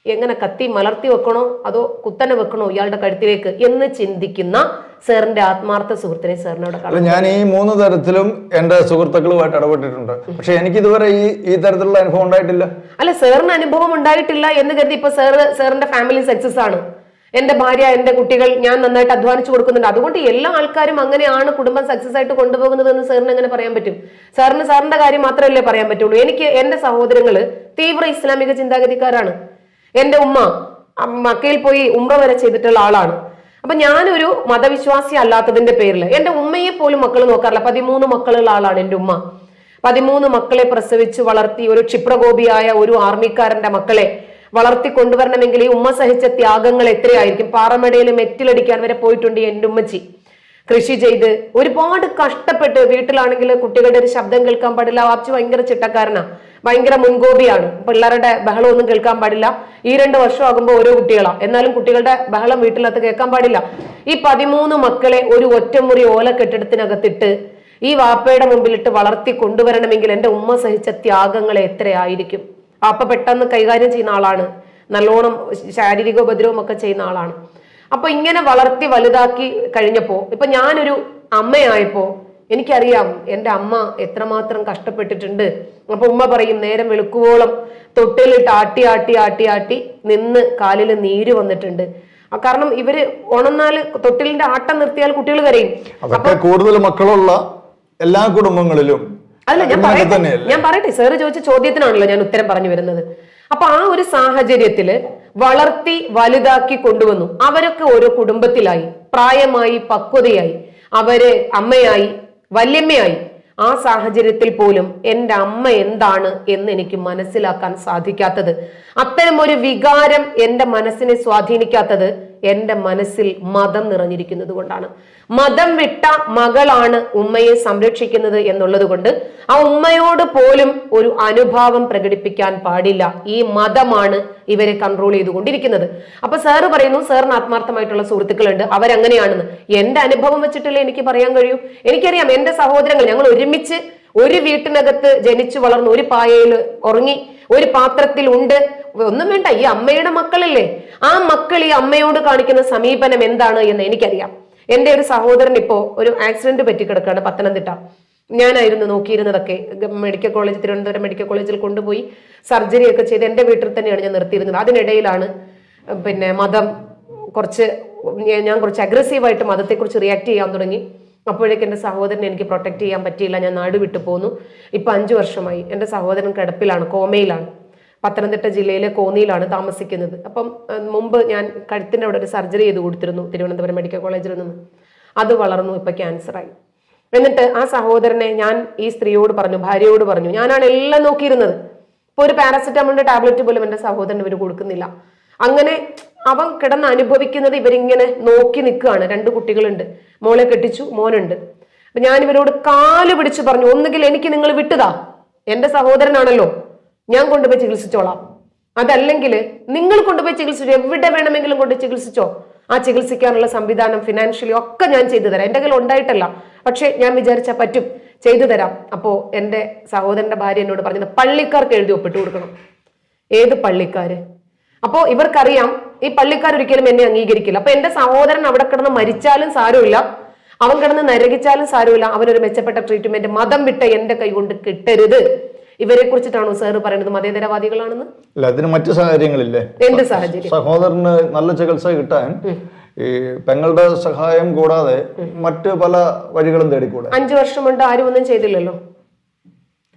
എങ്ങനെ കത്തി മലർത്തി വെക്കണോ അതോ കുത്തനെ വെക്കണോ ഇയാളുടെ കഴുത്തിലേക്ക് എന്ന് ചിന്തിക്കുന്ന സാറിന്റെ ആത്മാർത്ഥ സുഹൃത്തിനെ സാറിനോട് കാണാം. ഞാൻ ഈ 3 തരത്തിലും എന്റെ സുഹൃത്തുക്കളുമായിട്ട് ഇടപെട്ടിട്ടുണ്ട്. പക്ഷെ എനിക്ക് ഇതുവരെ ഈ തരത്തിലുള്ള അനുഭവം ഉണ്ടായിട്ടില്ല. അല്ല, സാറിന് അനുഭവം ഉണ്ടായിട്ടില്ല എന്ന് കരുതി ഇപ്പൊ സാറിന്റെ ഫാമിലി സക്സസ് ആണ്, എന്റെ ഭാര്യ, എന്റെ കുട്ടികൾ, ഞാൻ നന്നായിട്ട് അധ്വാനിച്ചു കൊടുക്കുന്നുണ്ട്, അതുകൊണ്ട് എല്ലാ ആൾക്കാരും അങ്ങനെയാണ് കുടുംബം സക്സസ് ആയിട്ട് കൊണ്ടുപോകുന്നത് എന്ന് സാറിന് എങ്ങനെ പറയാൻ പറ്റും? സാറിന്റെ കാര്യം മാത്രമല്ലേ പറയാൻ പറ്റുള്ളൂ. എനിക്ക് എന്റെ സഹോദരങ്ങള് തീവ്ര ഇസ്ലാമിക ചിന്താഗതിക്കാരാണ്. എന്റെ ഉമ്മ മക്കയിൽ പോയി ഉംറ വരെ ചെയ്തിട്ടുള്ള ആളാണ്. അപ്പൊ ഞാനൊരു മതവിശ്വാസി അല്ലാത്തതിന്റെ പേരിൽ എന്റെ ഉമ്മയെ പോലും മക്കൾ നോക്കാറില്ല. 13 മക്കളുള്ള ആളാണ് എന്റെ ഉമ്മ. 13 മക്കളെ പ്രസവിച്ച് വളർത്തി ഒരു ക്ഷിപ്രകോപിയായ ഒരു ആർമിക്കാരന്റെ മക്കളെ വളർത്തി കൊണ്ടുവരണമെങ്കിൽ ഈ ഉമ്മ സഹിച്ച ത്യാഗങ്ങൾ എത്രയായിരിക്കും. പാറമടയിൽ മെറ്റിലടിക്കാൻ വരെ പോയിട്ടുണ്ട് എന്റെ ഉമ്മച്ചി. കൃഷി ചെയ്ത് ഒരുപാട് കഷ്ടപ്പെട്ട്, വീട്ടിലാണെങ്കിൽ കുട്ടികളുടെ ഒരു ശബ്ദം കേൾക്കാൻ പാടില്ല. വാപ്പച്ചി ഭയങ്കര ചിട്ടക്കാരനാ, ഭയങ്കര മുൻകോപിയാണ്. പിള്ളേരുടെ ബഹളം ഒന്നും കേൾക്കാൻ പാടില്ല. ഈ 2 വർഷം ആകുമ്പോൾ ഓരോ കുട്ടികളാ, എന്നാലും കുട്ടികളുടെ ബഹളം വീട്ടിലകത്ത് കേൾക്കാൻ പാടില്ല. ഈ 13 മക്കളെ ഒരു ഒറ്റമുറി ഓല കെട്ടിടത്തിനകത്തിട്ട് ഈ വാപ്പയുടെ മുമ്പിലിട്ട് വളർത്തി കൊണ്ടുവരണമെങ്കിൽ എന്റെ ഉമ്മ സഹിച്ച ത്യാഗങ്ങൾ എത്രയായിരിക്കും. വാപ്പ പെട്ടെന്ന് കൈകാര്യം ചെയ്യുന്ന ആളാണ്, നല്ലോണം ശാരീരിക ഉപദ്രവം ഒക്കെ ചെയ്യുന്ന ആളാണ്. അപ്പൊ ഇങ്ങനെ വളർത്തി വലുതാക്കി കഴിഞ്ഞപ്പോ ഇപ്പൊ ഞാനൊരു അമ്മയായപ്പോ എനിക്കറിയാം എന്റെ അമ്മ എത്രമാത്രം കഷ്ടപ്പെട്ടിട്ടുണ്ട്. അപ്പൊ ഉമ്മ പറയും, നേരം വെളുക്കുവോളം തൊട്ടിലിട്ട് ആട്ടി ആട്ടി ആട്ടി ആട്ടി നിന്ന് കാലിൽ നീര് വന്നിട്ടുണ്ട്. കാരണം ഇവര് ഉണർന്നാല് തൊട്ടിലിന്റെ ആട്ടം നിർത്തിയാൽ കുട്ടികൾ കരയും. അപ്പൊ കൂടുതൽ മക്കളുള്ള എല്ലാ കുടുംബങ്ങളിലും അല്ല, ഞാൻ പറയട്ടെ, സാറ് ചോദിച്ച ചോദ്യത്തിനാണല്ലോ ഞാൻ ഉത്തരം പറഞ്ഞു വരുന്നത്. അപ്പൊ ആ ഒരു സാഹചര്യത്തില് വളർത്തി വലുതാക്കി കൊണ്ടുവന്നു. അവരൊക്കെ ഓരോ കുടുംബത്തിലായി, പ്രായമായി, പക്വതയായി, അവര് അമ്മയായി, വല്യമ്മയായി. ആ സാഹചര്യത്തിൽ പോലും എൻ്റെ അമ്മ എന്താണ് എന്ന് എനിക്ക് മനസ്സിലാക്കാൻ സാധിക്കാത്തത്, അത്തരം ഒരു വികാരം എൻ്റെ മനസ്സിനെ സ്വാധീനിക്കാത്തത് എൻ്റെ മനസ്സിൽ മതം നിറഞ്ഞിരിക്കുന്നത് കൊണ്ടാണ്. മതം വിട്ട മകളാണ് ഉമ്മയെ സംരക്ഷിക്കുന്നത് എന്നുള്ളത് കൊണ്ട് ആ ഉമ്മയോട് പോലും ഒരു അനുഭാവം പ്രകടിപ്പിക്കാൻ പാടില്ല. ഈ മതമാണ് ഇവരെ കൺട്രോൾ ചെയ്തുകൊണ്ടിരിക്കുന്നത്. അപ്പൊ സാറ് പറയുന്നു സാറിന് ആത്മാർത്ഥമായിട്ടുള്ള സുഹൃത്തുക്കളുണ്ട്, അവരങ്ങനെയാണെന്ന്. എന്റെ അനുഭവം വെച്ചിട്ടല്ലേ എനിക്ക് പറയാൻ കഴിയൂ. എനിക്കറിയാം എന്റെ സഹോദരങ്ങൾ, ഞങ്ങൾ ഒരുമിച്ച് ഒരു വീട്ടിനകത്ത് ജനിച്ചു വളർന്നു, ഒരു പായയിൽ ഉറങ്ങി, ഒരു പാത്രത്തിൽ ഉണ്ട്. ഒന്നും വേണ്ട, ഈ അമ്മയുടെ മക്കളല്ലേ, ആ മക്കൾ ഈ അമ്മയോട് കാണിക്കുന്ന സമീപനം എന്താണ് എന്ന് എനിക്കറിയാം. എന്റെ ഒരു സഹോദരൻ ഇപ്പോ ഒരു ആക്സിഡന്റ് പറ്റിക്കിടക്കാണ് പത്തനംതിട്ട. ഞാനായിരുന്നു നോക്കിയിരുന്നതൊക്കെ. മെഡിക്കൽ കോളേജ്, തിരുവനന്തപുരം മെഡിക്കൽ കോളേജിൽ കൊണ്ടുപോയി സർജറി ഒക്കെ ചെയ്ത് എന്റെ വീട്ടിൽ തന്നെയാണ് ഞാൻ നിർത്തിയിരുന്നത്. അതിനിടയിലാണ് പിന്നെ മതം ഞാൻ കുറച്ച് അഗ്രസീവായിട്ട് മതത്തെക്കുറിച്ച് റിയാക്ട് ചെയ്യാൻ തുടങ്ങി. അപ്പോഴേക്കും എൻ്റെ സഹോദരനെ എനിക്ക് പ്രൊട്ടക്ട് ചെയ്യാൻ പറ്റിയില്ല, ഞാൻ നാട് വിട്ടു പോന്നു. ഇപ്പൊ 5 വർഷമായി എൻ്റെ സഹോദരൻ കിടപ്പിലാണ്, കോമയിലാണ്. പത്തനംതിട്ട ജില്ലയിലെ കോന്നിയിലാണ് താമസിക്കുന്നത്. അപ്പം മുമ്പ് ഞാൻ കഴുത്തിൻ്റെ അവിടെ ഒരു സർജറി ചെയ്ത് കൊടുത്തിരുന്നു തിരുവനന്തപുരം മെഡിക്കൽ കോളേജിൽ നിന്ന്. അത് വളർന്നു, ഇപ്പൊ ക്യാൻസറായി. എന്നിട്ട് ആ സഹോദരനെ ഞാൻ ഈ സ്ത്രീയോട് പറഞ്ഞു, ഭാര്യയോട് പറഞ്ഞു, ഞാനാണ് എല്ലാം നോക്കിയിരുന്നത്. ഇപ്പൊ ഒരു പാരസെറ്റമോളിന്റെ ടാബ്ലറ്റ് പോലും എൻ്റെ സഹോദരന് ഇവർ കൊടുക്കുന്നില്ല. അങ്ങനെ അവൻ കിടന്ന് അനുഭവിക്കുന്നത് ഇവരിങ്ങനെ നോക്കി നിൽക്കുകയാണ്. 2 കുട്ടികളുണ്ട്, മോളെ കെട്ടിച്ചു, മോനുണ്ട്. അപ്പൊ ഞാൻ ഇവരോട് കാല് പിടിച്ചു പറഞ്ഞു, ഒന്നുകിൽ എനിക്ക് നിങ്ങൾ വിട്ടുതാ, എന്റെ സഹോദരനാണല്ലോ, ഞാൻ കൊണ്ടുപോയി ചികിത്സിച്ചോളാം. അതല്ലെങ്കിൽ നിങ്ങൾ കൊണ്ടുപോയി ചികിത്സിച്ചോ, എവിടെ വേണമെങ്കിലും കൊണ്ട് ചികിത്സിച്ചോ. ആ ചികിത്സിക്കാനുള്ള സംവിധാനം ഫിനാൻഷ്യലി ഒക്കെ ഞാൻ ചെയ്തു തരാം. എൻ്റെ കയ്യിൽ ഉണ്ടായിട്ടല്ല, പക്ഷെ ഞാൻ വിചാരിച്ചാൽ പറ്റും, ചെയ്തു തരാം. അപ്പോ എൻ്റെ സഹോദരന്റെ ഭാര്യ എന്നോട് പറഞ്ഞത്, പള്ളിക്കാർക്ക് എഴുതി ഒപ്പിട്ട് കൊടുക്കണം. ഏത് പള്ളിക്കാര്? അപ്പോ ഇവർക്കറിയാം ഈ പള്ളിക്കാർ ഒരിക്കലും എന്നെ അംഗീകരിക്കില്ല. അപ്പൊ എന്റെ സഹോദരൻ അവിടെ കിടന്ന് മരിച്ചാലും സാരമില്ല, അവൻ കിടന്ന് നരകിച്ചാലും സാരമില്ല, അവനൊരു മെച്ചപ്പെട്ട ട്രീറ്റ്മെന്റ് മതം വിട്ട എന്റെ കൈ കൊണ്ട് കിട്ടരുത്. ഇവരെ കുറിച്ചിട്ടാണോ സാറ് പറയുന്നത് മതേതരവാദികളാണെന്ന്? അല്ല, അതിന് മറ്റു സാഹചര്യങ്ങളില്ലേ? എന്ത് സാഹചര്യം? സഹോദരന് നല്ല ചികിത്സ കിട്ടാൻ ഈ പെങ്ങളുടെ സഹായം കൂടാതെ മറ്റു പല വഴികളും തേടിക്കൂടെ? 5 വർഷം കൊണ്ട് ആരും ഒന്നും ചെയ്തില്ലല്ലോ.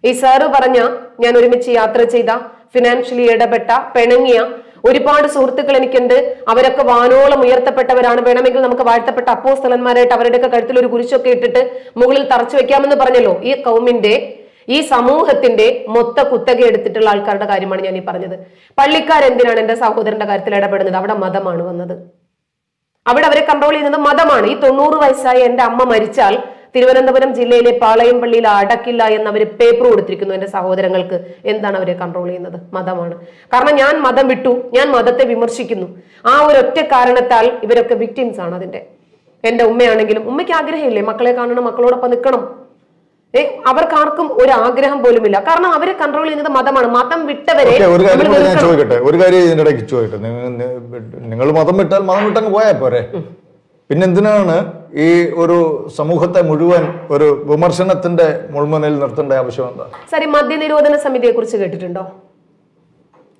ഈ സാറ് പറഞ്ഞ, ഞാൻ ഒരുമിച്ച് യാത്ര ചെയ്ത, ഫിനാൻഷ്യലി ഇടപെട്ട, പിണങ്ങിയ ഒരുപാട് സുഹൃത്തുക്കൾ എനിക്കുണ്ട്. അവരൊക്കെ വാനോളം ഉയർത്തപ്പെട്ടവരാണ്. വേണമെങ്കിൽ നമുക്ക് വാഴ്ത്തപ്പെട്ട അപ്പോസ്തലന്മാരായിട്ട് അവരുടെയൊക്കെ കഴുത്തിൽ ഒരു കുരിശൊക്കെ ഇട്ടിട്ട് മുകളിൽ തറച്ചു വെക്കാമെന്ന് പറഞ്ഞല്ലോ. ഈ കൗമിന്റെ, ഈ സമൂഹത്തിന്റെ മൊത്ത കുത്തക എടുത്തിട്ടുള്ള ആൾക്കാരുടെ കാര്യമാണ് ഞാൻ ഈ പറഞ്ഞത്. പള്ളിക്കാരെന്തിനാണ് എന്റെ സഹോദരന്റെ കാര്യത്തിൽ ഇടപെടുന്നത്? അവിടെ മതമാണ് വന്നത്. അവിടെ അവരെ കൺട്രോൾ ചെയ്യുന്നത് മതമാണ്. ഈ 90 വയസ്സായ എന്റെ അമ്മ മരിച്ചാൽ തിരുവനന്തപുരം ജില്ലയിലെ പാളയംപള്ളിയിൽ അടക്കില്ല എന്ന് അവർ പേപ്പർ കൊടുത്തിരിക്കുന്നു എന്റെ സഹോദരങ്ങൾക്ക്. എന്താണ് അവരെ കൺട്രോൾ ചെയ്യുന്നത്? മതമാണ്. കാരണം ഞാൻ മതം വിട്ടു, ഞാൻ മതത്തെ വിമർശിക്കുന്നു. ആ ഒരു ഒറ്റ കാരണത്താൽ ഇവരൊക്കെ വിക്ടിംസ് ആണ് അതിന്റെ. എന്റെ ഉമ്മയാണെങ്കിലും ഉമ്മയ്ക്ക് ആഗ്രഹമില്ലേ മക്കളെ കാണണം, മക്കളോടൊപ്പം നിൽക്കണം? അവർക്കാർക്കും ഒരു ആഗ്രഹം പോലുമില്ല. കാരണം അവരെ കൺട്രോൾ ചെയ്യുന്നത് മതമാണ്. മതം വിട്ടവരെ ഒരു കാര്യം ഇതിന്റെ ഇടയ്ക്ക് ചോദിക്കട്ടെ, നിങ്ങൾ മതം വിട്ടങ്ങ് പോയാൽ പോരെ? പിന്നെന്തിനാണ് ഈ ഒരു സമൂഹത്തെ മുഴുവൻ ഒരു വിമർശനത്തിന്റെ മുൾമുനയിൽ നിർത്തേണ്ട ആവശ്യം എന്താ? സരി, മദ്യനിരോധന സമിതിയെ കുറിച്ച് കേട്ടിട്ടുണ്ടോ?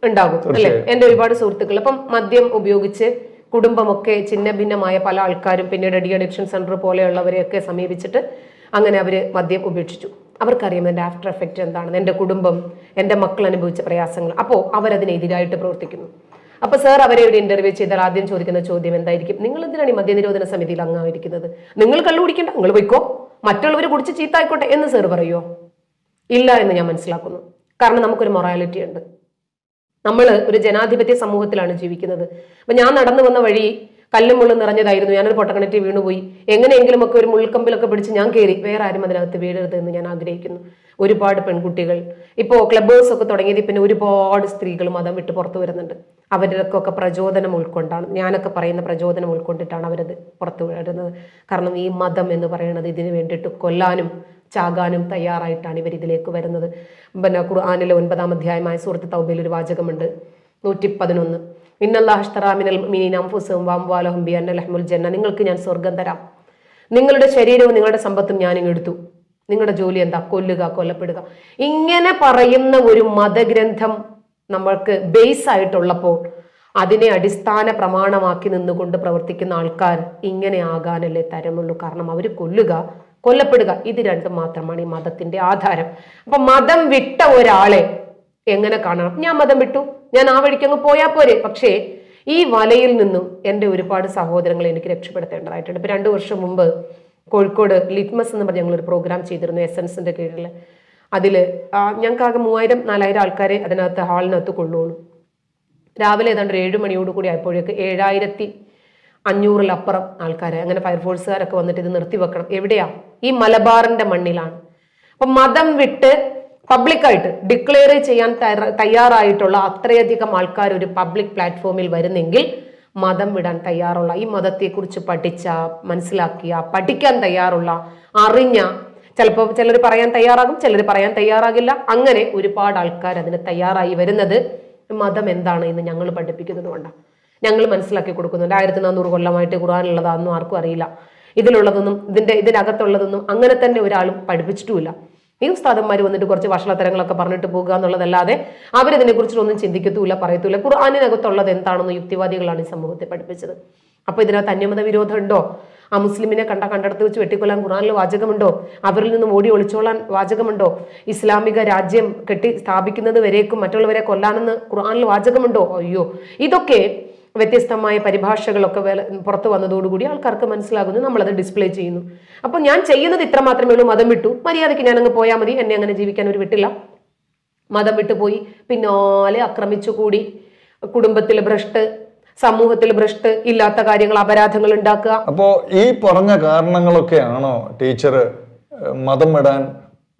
ഉണ്ടാകും അല്ലെ? എന്റെ ഒരുപാട് സുഹൃത്തുക്കൾ ഇപ്പം മദ്യം ഉപയോഗിച്ച് കുടുംബമൊക്കെ ചിന്ന ഭിന്നമായ പല ആൾക്കാരും പിന്നീട് ഡി അഡിക്ഷൻ സെന്റർ പോലെയുള്ളവരെയൊക്കെ സമീപിച്ചിട്ട് അങ്ങനെ അവര് മദ്യം ഉപേക്ഷിച്ചു. അവർക്കറിയാം എന്റെ ആഫ്റ്റർ എഫക്റ്റ് എന്താണെന്ന്, എന്റെ കുടുംബം, എന്റെ മക്കൾ അനുഭവിച്ച പ്രയാസങ്ങൾ. അപ്പോൾ അവരതിനെതിരായിട്ട് പ്രവർത്തിക്കുന്നു. അപ്പൊ സാർ അവരെ ഒരു ഇന്റർവ്യൂ ചെയ്താൽ ആദ്യം ചോദിക്കുന്ന ചോദ്യം എന്തായിരിക്കും? നിങ്ങൾ എന്തിനാണ് ഈ മദ്യനിരോധന സമിതിയിൽ അംഗമായിരിക്കുന്നത്? നിങ്ങൾ കള്ളു കുടിക്കണ്ട, നിങ്ങൾ പോയിക്കോ, മറ്റുള്ളവർ കുടിച്ച് ചീത്തായിക്കോട്ടെ എന്ന് സാർ പറയുമോ? ഇല്ല എന്ന് ഞാൻ മനസ്സിലാക്കുന്നു. കാരണം നമുക്കൊരു മൊറാലിറ്റി ഉണ്ട്. നമ്മൾ ഒരു ജനാധിപത്യ സമൂഹത്തിലാണ് ജീവിക്കുന്നത്. അപ്പൊ ഞാൻ നടന്നു വന്ന വഴി കല്ലും മുള്ളും നിറഞ്ഞതായിരുന്നു. ഞാനൊരു പൊട്ടക്കിണറ്റിൽ വീണുപോയി. എങ്ങനെയെങ്കിലും ഒക്കെ ഒരു മുൾക്കമ്പിലൊക്കെ പിടിച്ച് ഞാൻ കയറി. വേറെ ആരും അതിനകത്ത് വീഴരുത് എന്ന് ഞാൻ ആഗ്രഹിക്കുന്നു. ഒരുപാട് പെൺകുട്ടികൾ ഇപ്പോൾ ക്ലബ് ഹൗസ് ഒക്കെ തുടങ്ങിയത് പിന്നെ ഒരുപാട് സ്ത്രീകൾ മതം വിട്ട് പുറത്തു വരുന്നുണ്ട്. അവരുടെയൊക്കെ പ്രചോദനം ഉൾക്കൊണ്ടാണ്, ഞാനൊക്കെ പറയുന്ന പ്രചോദനം ഉൾക്കൊണ്ടിട്ടാണ് അവരത് പുറത്തു വരുന്നത്. കാരണം ഈ മതം എന്ന് പറയുന്നത് ഇതിന് വേണ്ടിയിട്ട് കൊല്ലാനും ചാകാനും തയ്യാറായിട്ടാണ് ഇവർ ഇതിലേക്ക് വരുന്നത്. പിന്നെ ഖുർആനിലെ 9-ാം അധ്യായമായ സൂറത്ത് തൗബയിൽ ഒരു വാചകമുണ്ട്, 111, നിങ്ങൾക്ക് ഞാൻ സ്വർഗം തരാം, നിങ്ങളുടെ ശരീരവും നിങ്ങളുടെ സമ്പത്തും ഞാനിങ്ങ് എടുത്തു, നിങ്ങളുടെ ജോലി എന്താ? കൊല്ലുക, കൊല്ലപ്പെടുക. ഇങ്ങനെ പറയുന്ന ഒരു മതഗ്രന്ഥം നമ്മൾക്ക് ബേസ് ആയിട്ടുള്ളപ്പോൾ അതിനെ അടിസ്ഥാന പ്രമാണമാക്കി നിന്നുകൊണ്ട് പ്രവർത്തിക്കുന്ന ആൾക്കാർ ഇങ്ങനെ ആകാനല്ലേ തരമുള്ളൂ. കാരണം അവർ കൊല്ലുക, കൊല്ലപ്പെടുക, ഇത് രണ്ടും മാത്രമാണ് ഈ മതത്തിന്റെ ആധാരം. അപ്പൊ മതം വിട്ട ഒരാളെ എങ്ങനെ കാണണം? ഞാൻ മതം വിട്ടു, ഞാൻ ആ വഴിക്ക് അങ്ങ് പോയാൽ പോരെ. പക്ഷേ ഈ വലയിൽ നിന്നും എൻ്റെ ഒരുപാട് സഹോദരങ്ങളെ എനിക്ക് രക്ഷപ്പെടുത്തേണ്ടതായിട്ടുണ്ട്. ഇപ്പൊ 2 വർഷം മുമ്പ് കോഴിക്കോട് ലിറ്റ്മസ് എന്ന് പറഞ്ഞ് ഞങ്ങളൊരു പ്രോഗ്രാം ചെയ്തിരുന്നു എസൻസിന്റെ കീഴിൽ. അതിൽ ഞങ്ങൾക്ക് ആകെ 3000-4000 ആൾക്കാരെ അതിനകത്ത് ഹാളിനകത്ത് കൊള്ളുള്ളൂ. രാവിലെ ഏതാണ്ട് 7 മണിയോട് കൂടി ആയപ്പോഴേക്ക് 7500-ലപ്പുറം ആൾക്കാരെ, അങ്ങനെ ഫയർഫോഴ്സുകാരൊക്കെ വന്നിട്ട് ഇത് നിർത്തിവെക്കണം. എവിടെയാ? ഈ മലബാറിന്റെ മണ്ണിലാണ്. അപ്പൊ മതം വിട്ട് പബ്ലിക്കായിട്ട് ഡിക്ലെയർ ചെയ്യാൻ തയ്യാറായിട്ടുള്ള അത്രയധികം ആൾക്കാർ ഒരു പബ്ലിക് പ്ലാറ്റ്ഫോമിൽ വരുന്നെങ്കിൽ മതം വിടാൻ തയ്യാറുള്ള, ഈ മതത്തെക്കുറിച്ച് പഠിച്ച, മനസ്സിലാക്കിയ, പഠിക്കാൻ തയ്യാറുള്ള, അറിഞ്ഞ, ചിലപ്പോൾ ചിലർ പറയാൻ തയ്യാറാകും, ചിലർ പറയാൻ തയ്യാറാകില്ല, അങ്ങനെ ഒരുപാട് ആൾക്കാർ അതിന് തയ്യാറായി വരുന്നത് മതം എന്താണ് എന്ന് ഞങ്ങൾ പഠിപ്പിക്കുന്നത് കൊണ്ടാണ്. ഞങ്ങൾ മനസ്സിലാക്കി കൊടുക്കുന്നുണ്ട്. 1400 കൊല്ലമായിട്ട് ഖുർആനുള്ളതാണെന്നും ആർക്കും അറിയില്ല. ഇതിലുള്ളതൊന്നും ഇതിനകത്തുള്ളതൊന്നും അങ്ങനെ തന്നെ ഒരാളും പഠിപ്പിച്ചിട്ടുമില്ല. ഈ ഉസ്താദന്മാർ വന്നിട്ട് കുറച്ച് വഷളത്തരങ്ങളൊക്കെ പറഞ്ഞിട്ട് പോകുക എന്നുള്ളതല്ലാതെ അവരിതിനെ കുറിച്ചൊന്നും ചിന്തിക്കത്തുമില്ല, പറയത്തുമില്ല. ഖുർആനിനകത്തുള്ളത് എന്താണെന്ന് യുക്തിവാദികളാണ് ഈ സമൂഹത്തെ പഠിപ്പിച്ചത്. അപ്പൊ ഇതിനകത്ത് അന്യമത വിരോധം ഉണ്ടോ? ആ മുസ്ലിമിനെ കണ്ടടത്ത് വെച്ച് വെട്ടിക്കൊല്ലാൻ ഖുർആനിൽ വാചകമുണ്ടോ? അവരിൽ നിന്നും ഓടി ഒളിച്ചോളാൻ വാചകമുണ്ടോ? ഇസ്ലാമിക രാജ്യം സ്ഥാപിക്കുന്നത് വരേക്കും മറ്റുള്ളവരെ കൊല്ലാനെന്ന് ഖുർആനിൽ വാചകമുണ്ടോ? അയ്യോ, ഇതൊക്കെ വ്യത്യസ്തമായ പരിഭാഷകളൊക്കെ പുറത്തു വന്നതോടുകൂടി ആൾക്കാർക്ക് മനസ്സിലാകുന്നു, നമ്മളത് ഡിസ്പ്ലേ ചെയ്യുന്നു. അപ്പൊ ഞാൻ ചെയ്യുന്നത് ഇത്ര മാത്രമേ ഉള്ളൂ, മതം വിട്ടു, മര്യാദയ്ക്ക് ഞാൻ അങ്ങ് പോയാൽ മതി, എന്നെ അങ്ങനെ ജീവിക്കാൻ ഒരു വിട്ടില്ല. മതം വിട്ടുപോയി പിന്നാലെ ആക്രമിച്ചു കൂടി, കുടുംബത്തിൽ ഭ്രഷ്ട്, സമൂഹത്തിൽ ഭ്രഷ്ട്, ഇല്ലാത്ത കാര്യങ്ങൾ, അപരാധങ്ങൾ ഉണ്ടാക്കുക. അപ്പോ ഈ പറഞ്ഞ കാരണങ്ങളൊക്കെയാണോ ടീച്ചർ മതം വിടാൻ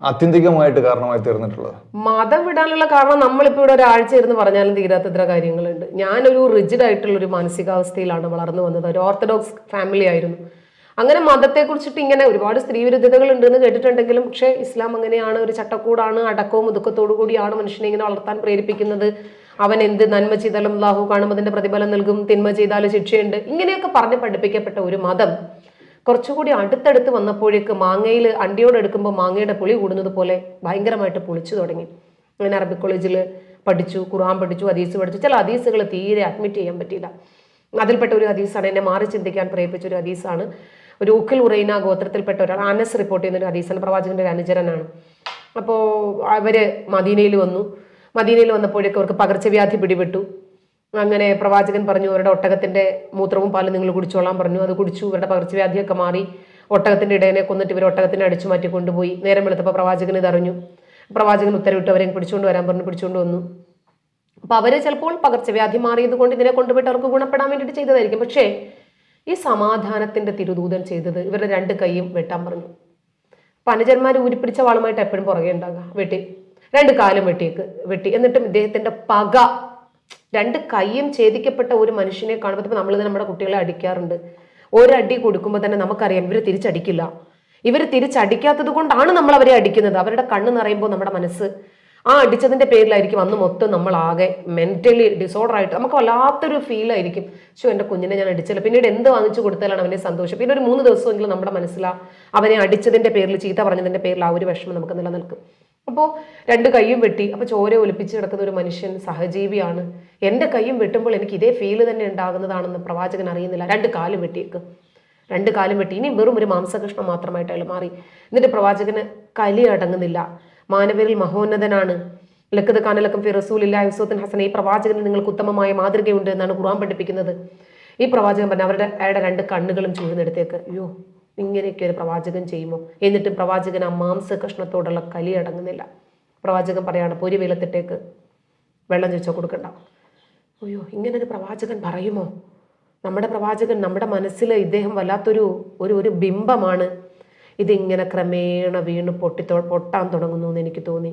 ആത്യന്തികമായിട്ട് കാരണമായി തീർന്നിട്ടുള്ളത്? മതം വിടാനുള്ള കാരണം നമ്മളിപ്പോ ഇവിടെ ഒരാഴ്ച ഇരുന്ന് പറഞ്ഞാലും തീരാത്തത്ര കാര്യങ്ങളുണ്ട്. ഞാനൊരു റിജിഡ് ആയിട്ടുള്ള ഒരു മാനസികാവസ്ഥയിലാണ് വളർന്നു വന്നത്. ഒരു ഓർത്തഡോക്സ് ഫാമിലി ആയിരുന്നു. അങ്ങനെ മതത്തെ കുറിച്ചിട്ട് ഇങ്ങനെ ഒരുപാട് സ്ത്രീ വിരുദ്ധതകൾ ഉണ്ടെന്ന് കേട്ടിട്ടുണ്ടെങ്കിലും, പക്ഷേ ഇസ്ലാം അങ്ങനെയാണ്, ഒരു ചട്ടക്കൂടാണ്, അടക്കവും ഒതുക്കത്തോടു കൂടിയാണ് മനുഷ്യനെ ഇങ്ങനെ വളർത്താൻ പ്രേരിപ്പിക്കുന്നത്. അവൻ എന്ത് നന്മ ചെയ്താലും അല്ലാഹു കാണും, അതിന്റെ പ്രതിഫലം നൽകും, തിന്മ ചെയ്താലും ശിക്ഷയുണ്ട്, ഇങ്ങനെയൊക്കെ പറഞ്ഞ് പഠിപ്പിക്കപ്പെട്ട ഒരു മതം കുറച്ചുകൂടി അടുത്തടുത്ത് വന്നപ്പോഴേക്ക് മാങ്ങയിൽ അണ്ടിയോട് എടുക്കുമ്പോൾ മാങ്ങയുടെ പുളി കൂടുന്നത് പോലെ ഭയങ്കരമായിട്ട് പുളിച്ചു തുടങ്ങി. അങ്ങനെ അറബിക് കോളേജിൽ പഠിച്ചു, ഖുർആൻ പഠിച്ചു, ഹദീസ് പഠിച്ചു. ചില ഹദീസുകൾ തീരെ അഡ്മിറ്റ് ചെയ്യാൻ പറ്റിയില്ല. അതിൽപ്പെട്ട ഒരു ഹദീസാണ്, എന്നെ മാറി ചിന്തിക്കാൻ പ്രേരിപ്പിച്ച ഒരു ഹദീസാണ്. ഒരു ഉഖിൽ ഉറൈന ഗോത്രത്തിൽപ്പെട്ട ഒരാൾ, അനസ് റിപ്പോർട്ട് ചെയ്യുന്ന ഒരു ഹദീസാണ്, പ്രവാചകന്റെ ഒരു അനുചരനാണ്. അപ്പോൾ അവര് മദീനയിൽ വന്നു. മദീനയിൽ വന്നപ്പോഴേക്കും അവർക്ക് പകർച്ചവ്യാധി പിടിപെട്ടു. അങ്ങനെ പ്രവാചകൻ പറഞ്ഞു, അവരുടെ ഒട്ടകത്തിന്റെ മൂത്രവും പാലും നിങ്ങൾ കുടിച്ചോളാൻ പറഞ്ഞു. അത് കുടിച്ചു, ഇവരുടെ പകർച്ചവ്യാധിയൊക്കെ മാറി. ഒട്ടകത്തിന്റെ ഇടയനെ കൊന്നിട്ട് ഇവർ ഒട്ടകത്തിനെ അടിച്ചു മാറ്റി കൊണ്ടുപോയി. നേരം വെളുത്തപ്പോൾ പ്രവാചകൻ ഇതറിഞ്ഞു. പ്രവാചകൻ ഉത്തരവിട്ട് അവരെ പിടിച്ചുകൊണ്ട് വരാൻ പറഞ്ഞു. പിടിച്ചുകൊണ്ട് വന്നു. അപ്പൊ അവര് ചിലപ്പോൾ പകർച്ചവ്യാധി മാറിയത് കൊണ്ട് ഇതിനെ കൊണ്ടുപോയിട്ട് അവർക്ക് ഗുണപ്പെടാൻ വേണ്ടിയിട്ട് ചെയ്തതായിരിക്കും. പക്ഷേ ഈ സമാധാനത്തിന്റെ തിരുദൂതൻ ചെയ്തത് ഇവരുടെ 2 കൈയും വെട്ടാൻ പറഞ്ഞു. അപ്പൊ അനുജന്മാർ ഊരിപ്പിടിച്ച വാളുമായിട്ട് എപ്പോഴും പുറകെ ഉണ്ടാകുക. വെട്ടി 2 കാലും വെട്ടി. എന്നിട്ടും ഇദ്ദേഹത്തിന്റെ പക, 2 കൈയും ഛേദിക്കപ്പെട്ട ഒരു മനുഷ്യനെ കാണുമ്പോൾ നമ്മൾ നമ്മുടെ കുട്ടികളെ അടിക്കാറുണ്ട്. ഒരടി കൊടുക്കുമ്പോൾ തന്നെ നമുക്കറിയാം ഇവർ തിരിച്ചടിക്കില്ല. ഇവർ തിരിച്ചടിക്കാത്തത് കൊണ്ടാണ് നമ്മൾ അവരെ അടിക്കുന്നത്. അവരുടെ കണ്ണ് നിറയുമ്പോൾ നമ്മുടെ മനസ്സ് ആ അടിച്ചതിന്റെ പേരിലായിരിക്കും അന്ന് മൊത്തം നമ്മൾ ആകെ മെന്റലി ഡിസോർഡർ ആയിട്ട് നമുക്ക് വല്ലാത്തൊരു ഫീൽ ആയിരിക്കും. എൻ്റെ കുഞ്ഞിനെ ഞാൻ അടിച്ചില്ല. പിന്നീട് എന്ത് വാങ്ങിച്ചു കൊടുത്താലാണ് അവനെ സന്തോഷം. പിന്നെ ഒരു 3 ദിവസമെങ്കിലും നമ്മുടെ മനസ്സിലാ അവനെ അടിച്ചതിന്റെ പേരിൽ, ചീത്ത പറഞ്ഞതിന്റെ പേരിൽ ആ ഒരു വിഷമം നമുക്ക് നിലനിൽക്കും. അപ്പോൾ 2 കൈയും വെട്ടി. അപ്പൊ ചോര ഒലിപ്പിച്ച് കിടക്കുന്ന ഒരു മനുഷ്യൻ സഹജീവിയാണ്. എൻ്റെ കൈയും വെട്ടുമ്പോൾ എനിക്ക് ഇതേ ഫീല് തന്നെ ഉണ്ടാകുന്നതാണെന്ന് പ്രവാചകൻ അറിയുന്നില്ല. 2 കാലും വെട്ടിയേക്ക്. 2 കാലും വെട്ടി. ഇനി വെറും ഒരു മാംസകഷ്ണം മാത്രമായിട്ട് അയാൾ മാറി. എന്നിട്ട് പ്രവാചകന് കലി അടങ്ങുന്നില്ല. മാനവരിൽ മഹോന്നതനാണ്. ലക്കത് കാനലക്കം ഫി റസൂലില്ലാഹി ഉസ്വത്തുൻ ഹസന. ഈ പ്രവാചകന് നിങ്ങൾക്ക് ഉത്തമമായ മാതൃകയുണ്ട് എന്നാണ് ഖുർആൻ പഠിപ്പിക്കുന്നത്. ഈ പ്രവാചകൻ പറഞ്ഞു അയാളുടെ 2 കണ്ണുകളും ചൂഴ്ന്നെടുത്തേക്ക്. അയ്യോ, ഇങ്ങനെയൊക്കെ ഒരു പ്രവാചകൻ ചെയ്യുമോ? എന്നിട്ടും പ്രവാചകൻ ആ മാംസ കഷ്ണത്തോടുള്ള കലി അടങ്ങുന്നില്ല. പ്രവാചകൻ പറയാണ് പൊരി വെയിലത്തിട്ടേക്ക്, വെള്ളം ചോദിച്ചാൽ കൊടുക്കണ്ട. അയ്യോ, ഇങ്ങനൊരു പ്രവാചകൻ പറയുമോ? നമ്മുടെ പ്രവാചകൻ, നമ്മുടെ മനസ്സിൽ ഇദ്ദേഹം വല്ലാത്തൊരു ഒരു ബിംബമാണ്. ഇതിങ്ങനെ ക്രമേണ വീണ് പൊട്ടാൻ തുടങ്ങുന്നു എന്ന് എനിക്ക് തോന്നി.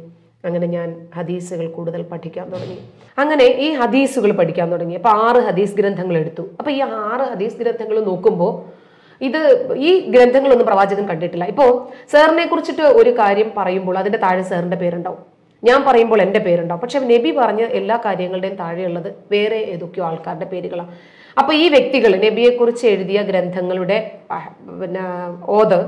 അങ്ങനെ ഞാൻ ഹദീസുകൾ കൂടുതൽ പഠിക്കാൻ തുടങ്ങി. അങ്ങനെ ഈ ഹദീസുകൾ പഠിക്കാൻ തുടങ്ങി. അപ്പൊ 6 ഹദീസ് ഗ്രന്ഥങ്ങൾ എടുത്തു. അപ്പൊ ഈ 6 ഹദീസ് ഗ്രന്ഥങ്ങൾ നോക്കുമ്പോൾ ഈ ഗ്രന്ഥങ്ങളൊന്നും പ്രവാചകൻ കണ്ടിട്ടില്ല. ഇപ്പോൾ സാറിനെ കുറിച്ചിട്ട് ഒരു കാര്യം പറയുമ്പോൾ അതിന്റെ താഴെ സാറിന്റെ പേരുണ്ടാവും, ഞാൻ പറയുമ്പോൾ എൻ്റെ പേരുണ്ടാവും. പക്ഷെ നബി പറഞ്ഞ എല്ലാ കാര്യങ്ങളുടെയും താഴെയുള്ളത് വേറെ ഏതൊക്കെയോ ആൾക്കാരുടെ പേരുകളാണ്. അപ്പൊ ഈ വ്യക്തികൾ നബിയെ കുറിച്ച് എഴുതിയ ഗ്രന്ഥങ്ങളുടെ ഓതർ,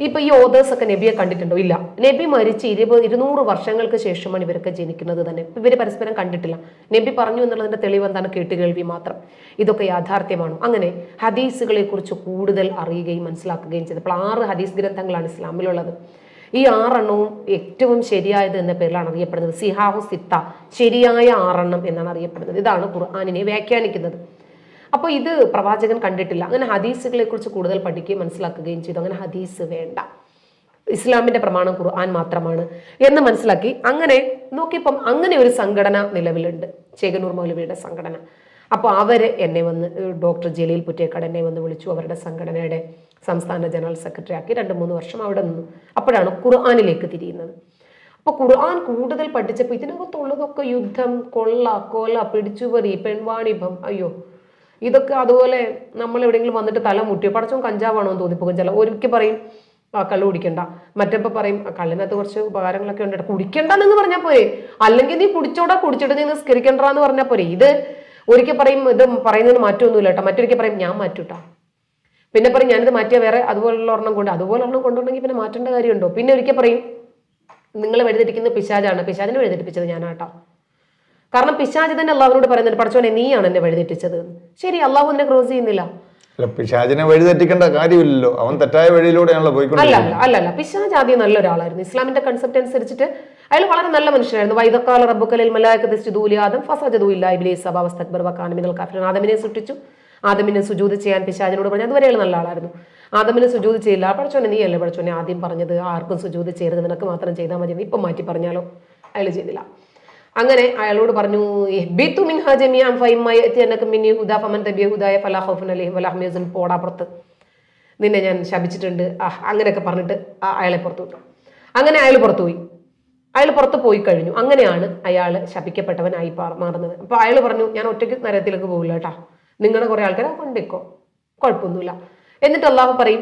ഇപ്പൊ ഈ ഓതേഴ്സ് ഒക്കെ നബിയെ കണ്ടിട്ടുണ്ടോ? ഇല്ല. നബി മരിച്ച് 200 വർഷങ്ങൾക്ക് ശേഷമാണ് ഇവരൊക്കെ ജനിക്കുന്നത് തന്നെ. ഇവര് പരസ്പരം കണ്ടിട്ടില്ല. നബി പറഞ്ഞു എന്നുള്ളതിന്റെ തെളിവ് എന്താണ്? കേട്ടുകേൾവി മാത്രം. ഇതൊക്കെ യാഥാർത്ഥ്യമാണോ? അങ്ങനെ ഹദീസുകളെ കുറിച്ച് കൂടുതൽ അറിയുകയും മനസ്സിലാക്കുകയും ചെയ്തപ്പോൾ 6 ഹദീസ് ഗ്രന്ഥങ്ങളാണ് ഇസ്ലാമിലുള്ളത്. ഈ 6 എണ്ണവും ഏറ്റവും ശരിയായത് എന്ന പേരിലാണ് അറിയപ്പെടുന്നത്. സിഹാഹു സിത്ത, ശരിയായ 6 എണ്ണം എന്നാണ് അറിയപ്പെടുന്നത്. ഇതാണ് ഖുർആനിനെ വ്യാഖ്യാനിക്കുന്നത്. അപ്പോൾ ഇത് പ്രവാചകൻ കണ്ടിട്ടില്ല. അങ്ങനെ ഹദീസുകളെ കുറിച്ച് കൂടുതൽ പഠിക്കുകയും മനസ്സിലാക്കുകയും ചെയ്തു. അങ്ങനെ ഹദീസ് വേണ്ട, ഇസ്ലാമിന്റെ പ്രമാണം ഖുർആൻ മാത്രമാണ് എന്ന് മനസ്സിലാക്കി. അങ്ങനെ നോക്കിയപ്പം അങ്ങനെ ഒരു സംഘടന നിലവിലുണ്ട്, ചേകനൂർ മൗലവിയുടെ സംഘടന. അപ്പോൾ അവര് എന്നെ വന്ന്, ഡോക്ടർ ജലീൽ പുറ്റേക്കാട് എന്നെ വന്ന് വിളിച്ചു. അവരുടെ സംഘടനയുടെ സംസ്ഥാന ജനറൽ സെക്രട്ടറി ആക്കി 2-3 വർഷം അവിടെ നിന്നു. അപ്പോഴാണ് ഖുർആനിലേക്ക് തിരിയുന്നത്. അപ്പൊ ഖുർആൻ കൂടുതൽ പഠിച്ചപ്പോൾ ഇതിനകത്തുള്ളതൊക്കെ യുദ്ധം, കൊല, പിടിച്ചുപറി, പെൺവാണിഭം, അയ്യോ ഇതൊക്കെ. അതുപോലെ നമ്മൾ എവിടെയെങ്കിലും വന്നിട്ട് തല മുട്ടിയോ, പടച്ചോൻ കഞ്ചാവാണോ എന്ന് തോന്നിപ്പോകും. ചില ഒരിക്കൽ പറയും കള്ള് കുടിക്കണ്ട, മറ്റപ്പോൾ പറയും കള്ളിനകത്ത് കുറച്ച് ഉപകാരങ്ങളൊക്കെ ഉണ്ട്, കുടിക്കണ്ടെന്ന് പറഞ്ഞാൽ പോരെ, അല്ലെങ്കിൽ നീ കുടിച്ചിട്ട് നീ നിസ്കരിക്കണ്ടെന്ന് പറഞ്ഞാൽ പോരെ. ഇത് ഒരിക്കൽ പറയും ഇത് പറയുന്നതിന് മാറ്റമൊന്നുമില്ല കേട്ടോ, മറ്റൊരിക്കൽ പറയും ഞാൻ മാറ്റൂട്ടാ, പിന്നെ പറയും ഞാനിത് മാറ്റിയാൽ വേറെ അതുപോലുള്ള ഒരെണ്ണം കൊണ്ടുണ്ടെങ്കിൽ പിന്നെ മാറ്റേണ്ട കാര്യമുണ്ടോ. പിന്നെ ഒരിക്കൽ പറയും നിങ്ങൾ വഴിതെറ്റിക്കുന്ന പിശാചാണ്, പിശാചിനെ വഴിതെറ്റിപ്പിച്ചത് ഞാനാട്ടോ. കാരണം പിശാച് തന്നെ അള്ളാഹുവിനോട് പറയുന്നുണ്ട് പടച്ചോനെ നീയാണ് എന്നെ വഴിതെറ്റിച്ചത്. ശരി, അള്ളാഹു എന്നെ ക്രോസ് ചെയ്യുന്നില്ല. പിശാചിനെ വഴിതെറ്റിക്കേണ്ട കാര്യമില്ലല്ലോ, അവൻ തെറ്റായ വഴിയിലൂടെയാണല്ലോ പോയിക്കൊണ്ടിരിക്കുന്നത്. അല്ല, പിശാച് ആദ്യം നല്ലൊരാളായിരുന്നു. ഇസ്ലാമിന്റെ കൺസെപ്റ്റ് അനുസരിച്ചിട്ട് അയാൾ വളരെ നല്ല മനുഷ്യനായിരുന്നു. വൈദക്കാല റബ്ബുക്കലിൽ മലായികത ഇസ്ജുദൂ ആദം ഫസജദൂ ഇല്ലാ ഇബ്ലീസ് അബാ വസ്തക്ബറ വകാന മിനൽ കാഫിരീൻ. ആദമിനെ സൃഷ്ടിച്ചു, ആദമിനെ സുജൂദ് ചെയ്യാൻ പിശാചിനോട് പറഞ്ഞു. അതുവരെ അയാൾ നല്ല ആളായിരുന്നു. ആദമിനെ സുജൂദ് ചെയ്യില്ല. പടച്ചോനെ നീ അല്ലേ പടച്ചോനെ ആദ്യം പറഞ്ഞത് ആർക്കും സുജൂദ് ചെയ്യരുത്, നിനക്ക് മാത്രം ചെയ്താൽ മതി, ഇപ്പം മാറ്റി പറഞ്ഞാലോ. അയാൾ ചെയ്തില്ല. അങ്ങനെ അയാളോട് പറഞ്ഞു പോടാപ്പുറത്ത്, നിന്നെ ഞാൻ ശപിച്ചിട്ടുണ്ട്, അങ്ങനെയൊക്കെ പറഞ്ഞിട്ട് അയാളെ പുറത്തു വിട്ടു. അങ്ങനെ അയാൾ പുറത്തുപോയി. അയാൾ പുറത്ത് പോയി കഴിഞ്ഞു. അങ്ങനെയാണ് അയാൾ ശപിക്കപ്പെട്ടവനായി മാറുന്നത്. അപ്പൊ അയാൾ പറഞ്ഞു ഞാൻ ഒറ്റയ്ക്ക് നരകത്തിലേക്ക് പോകില്ല കേട്ടാ, നിങ്ങളുടെ കുറെ ആൾക്കാരെ കൊണ്ടേക്കോ, കുഴപ്പമൊന്നുമില്ല. എന്നിട്ട് അള്ളാഹു പറയും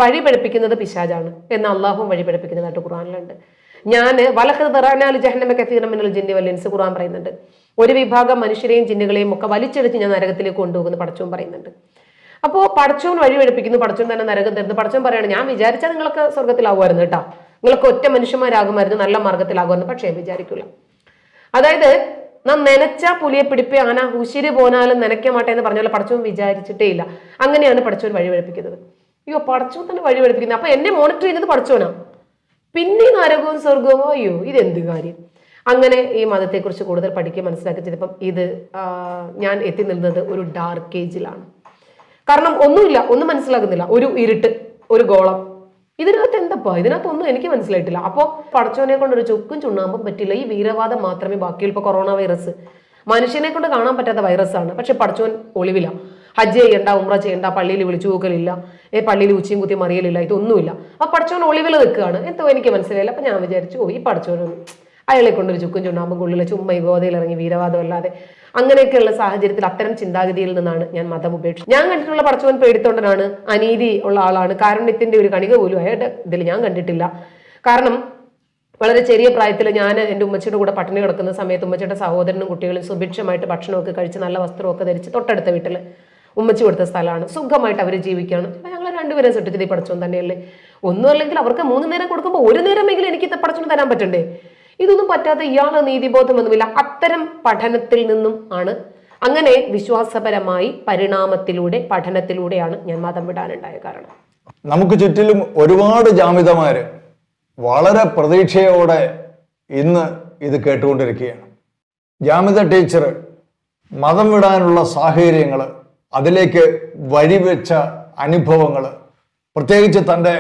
വഴി പഠിപ്പിക്കുന്നത് പിശാചാണ് എന്ന് അള്ളാഹു വഴി പഠിപ്പിക്കുന്നതായിട്ട് ഖുർആനിലുണ്ട്. ഖുർആൻ പറയുന്നുണ്ട് ഒരു വിഭാഗം മനുഷ്യരെയും ജിന്നുകളെയും ഒക്കെ വലിച്ചെടുത്ത് ഞാൻ നരകത്തിലേക്ക് കൊണ്ടുപോകുന്ന പടച്ചോൻ പറയുന്നുണ്ട്. അപ്പോൾ പടച്ചോൻ വഴി പഠിപ്പിക്കുന്നു, പടച്ചോൻ തന്നെ നരകം തരുന്നു. പടച്ചോൻ പറയാണ് ഞാൻ വിചാരിച്ചാൽ നിങ്ങളൊക്കെ സ്വർഗത്തിലാകുമായിരുന്നു കേട്ടോ, നിങ്ങളൊക്കെ ഒറ്റ മനുഷ്യന്മാരാകുമായിരുന്നു, നല്ല മാർഗത്തിലാകുമായിരുന്നു, പക്ഷേ വിചാരിക്കില്ല. അതായത് നാം നനച്ച പുലിയെ പിടിപ്പേ ആന ഉശിരി പോനാലും നനയ്ക്ക മാട്ടെ എന്ന് പറഞ്ഞ പോലെ പടച്ചോൻ വിചാരിച്ചിട്ടേ ഇല്ല. അങ്ങനെയാണ് പടച്ചോൻ വഴി പഠിപ്പിക്കുന്നത്. അയ്യോ പടച്ചോൻ തന്നെ വഴി പഠിപ്പിക്കുന്നത്. അപ്പൊ എന്നെ മോണിറ്റർ ചെയ്യുന്നത് പടച്ചോനാ, പിന്നെ നരകവും സ്വർഗവും, അയ്യോ ഇതെന്ത് കാര്യം. അങ്ങനെ ഈ മതത്തെക്കുറിച്ച് കൂടുതൽ പഠിക്കുക മനസ്സിലാക്കി ചെയ്തപ്പം ഇത് ഞാൻ എത്തി നിന്നത് ഒരു ഡാർക്ക് ഏജിലാണ്. കാരണം ഒന്നും മനസ്സിലാക്കുന്നില്ല, ഒരു ഇരുട്ട്, ഒരു ഗോളം, ഇതിനകത്ത് എന്തപ്പാ, ഇതിനകത്തൊന്നും എനിക്ക് മനസ്സിലായിട്ടില്ല. അപ്പോൾ പടച്ചോനെ കൊണ്ട് ഒരു ചുക്കും ചുണ്ണാമ്പും പറ്റില്ല. ഈ വീരവാദം മാത്രമേ ബാക്കിയുള്ളൂ. ഇപ്പോൾ കൊറോണ വൈറസ് മനുഷ്യനെ കൊണ്ട് കാണാൻ പറ്റാത്ത വൈറസാണ്, പക്ഷെ പടച്ചോൻ ഒളിവില്ല. ഹജ്ജ് ചെയ്യണ്ട, ഉംറ ചെയ്യണ്ട, പള്ളിയിൽ വിളിച്ചു പോകലില്ല, പള്ളിയിൽ ഉച്ചയും കുത്തി മറിയലില്ല, ഇതൊന്നുമില്ല. ആ പഠിച്ചവൻ ഒളിവിൽ നിൽക്കുകയാണ്. എന്തോ എനിക്ക് മനസ്സിലായില്ല. അപ്പൊ ഞാൻ വിചാരിച്ചു, ഈ പഠിച്ചവനും അയാളെ കൊണ്ടൊരു ചുക്കും ചുണ്ണാമ്പും കൊള്ളില്ല, ചുമ്മാ ഈ ഗോതയിൽ ഇറങ്ങി വീരവാദം അല്ലാതെ. അങ്ങനെയൊക്കെയുള്ള സാഹചര്യത്തിൽ അത്തരം ചിന്താഗതിയിൽ നിന്നാണ് ഞാൻ മതം ഉപേക്ഷിച്ചത്. ഞാൻ കണ്ടിട്ടുള്ള പടച്ചവൻ പേടിത്തൊണ്ടനാണ്, അനീതി ഉള്ള ആളാണ്, കാരുണ്യത്തിന്റെ ഒരു കണിക പോലും അയാളുടെ ഇതിൽ ഞാൻ കണ്ടിട്ടില്ല. കാരണം വളരെ ചെറിയ പ്രായത്തിൽ ഞാൻ എൻ്റെ ഉമ്മച്ചിയുടെ കൂടെ പട്ടിണി കിടക്കുന്ന സമയത്ത് ഉമ്മച്ചിയുടെ സഹോദരനും കുട്ടികളും സുഭിക്ഷമായിട്ട് ഭക്ഷണമൊക്കെ കഴിച്ച് നല്ല വസ്ത്രമൊക്കെ ധരിച്ച് തൊട്ടടുത്ത വീട്ടിൽ ഉമ്മച്ചി കൊടുത്ത സ്ഥലമാണ്, സുഖമായിട്ട് അവർ ജീവിക്കുകയാണ്. ഞങ്ങൾ രണ്ടുപേരും സൃഷ്ടിച്ചത് ഈ പടച്ചോൻ തന്നെയല്ലേ. ഒന്നും അല്ലെങ്കിൽ അവർക്ക് 3 നേരം കൊടുക്കുമ്പോൾ 1 നേരമെങ്കിലും എനിക്ക് പടച്ചോന് തരാൻ പറ്റണ്ടേ? ഇതൊന്നും പറ്റാത്ത ഇയാള് നീതിബോധമൊന്നുമില്ല. അത്തരം പഠനത്തിൽ നിന്നും ആണ്, അങ്ങനെ വിശ്വാസപരമായി പരിണാമത്തിലൂടെ പഠനത്തിലൂടെയാണ് ഞാൻ മതം വിടാനുണ്ടായ കാരണം. നമുക്ക് ചുറ്റിലും ഒരുപാട് ജാമിതമാര് വളരെ പ്രതീക്ഷയോടെ ഇന്ന് ഇത് കേട്ടുകൊണ്ടിരിക്കുകയാണ്. ജാമിത ടീച്ചർ മതം വിടാനുള്ള സാഹചര്യങ്ങൾ, അതിലേക്ക് വഴിവെച്ച അനുഭവങ്ങൾ, പ്രത്യേകിച്ച് തൻ്റെ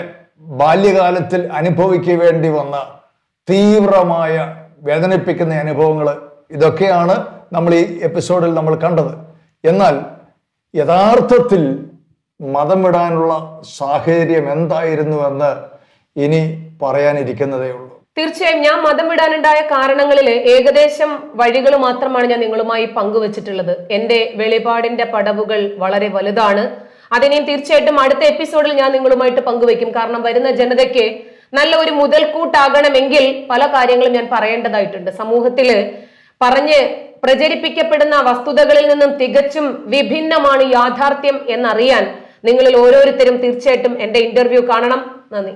ബാല്യകാലത്തിൽ അനുഭവിക്കേണ്ടി വന്ന തീവ്രമായ വേദനിപ്പിക്കുന്ന അനുഭവങ്ങൾ, ഇതൊക്കെയാണ് നമ്മൾ ഈ എപ്പിസോഡിൽ നമ്മൾ കണ്ടത്. എന്നാൽ യഥാർത്ഥത്തിൽ മതം വിടാനുള്ള സാഹചര്യം എന്തായിരുന്നുവെന്ന് ഇനി പറയാനിരിക്കുന്നതേ ഉള്ളൂ. തീർച്ചയായും ഞാൻ മതം വിടാനുണ്ടായ കാരണങ്ങളിൽ ഏകദേശം വഴികൾ മാത്രമാണ് ഞാൻ നിങ്ങളുമായി പങ്കുവച്ചിട്ടുള്ളത്. എൻ്റെ വെളിപാടിന്റെ പടവുകൾ വളരെ വലുതാണ്. അതിനെയും തീർച്ചയായിട്ടും അടുത്ത എപ്പിസോഡിൽ ഞാൻ നിങ്ങളുമായിട്ട് പങ്കുവെക്കും. കാരണം വരുന്ന ജനതയ്ക്ക് നല്ല ഒരു മുതൽക്കൂട്ടാകണമെങ്കിൽ പല കാര്യങ്ങളും ഞാൻ പറയേണ്ടതായിട്ടുണ്ട്. സമൂഹത്തിൽ പറഞ്ഞ് പ്രചരിപ്പിക്കപ്പെടുന്ന വസ്തുതകളിൽ നിന്നും തികച്ചും വിഭിന്നമാണ് യാഥാർത്ഥ്യം എന്നറിയാൻ നിങ്ങളിൽ ഓരോരുത്തരും തീർച്ചയായിട്ടും എൻ്റെ ഇന്റർവ്യൂ കാണണം. നന്ദി.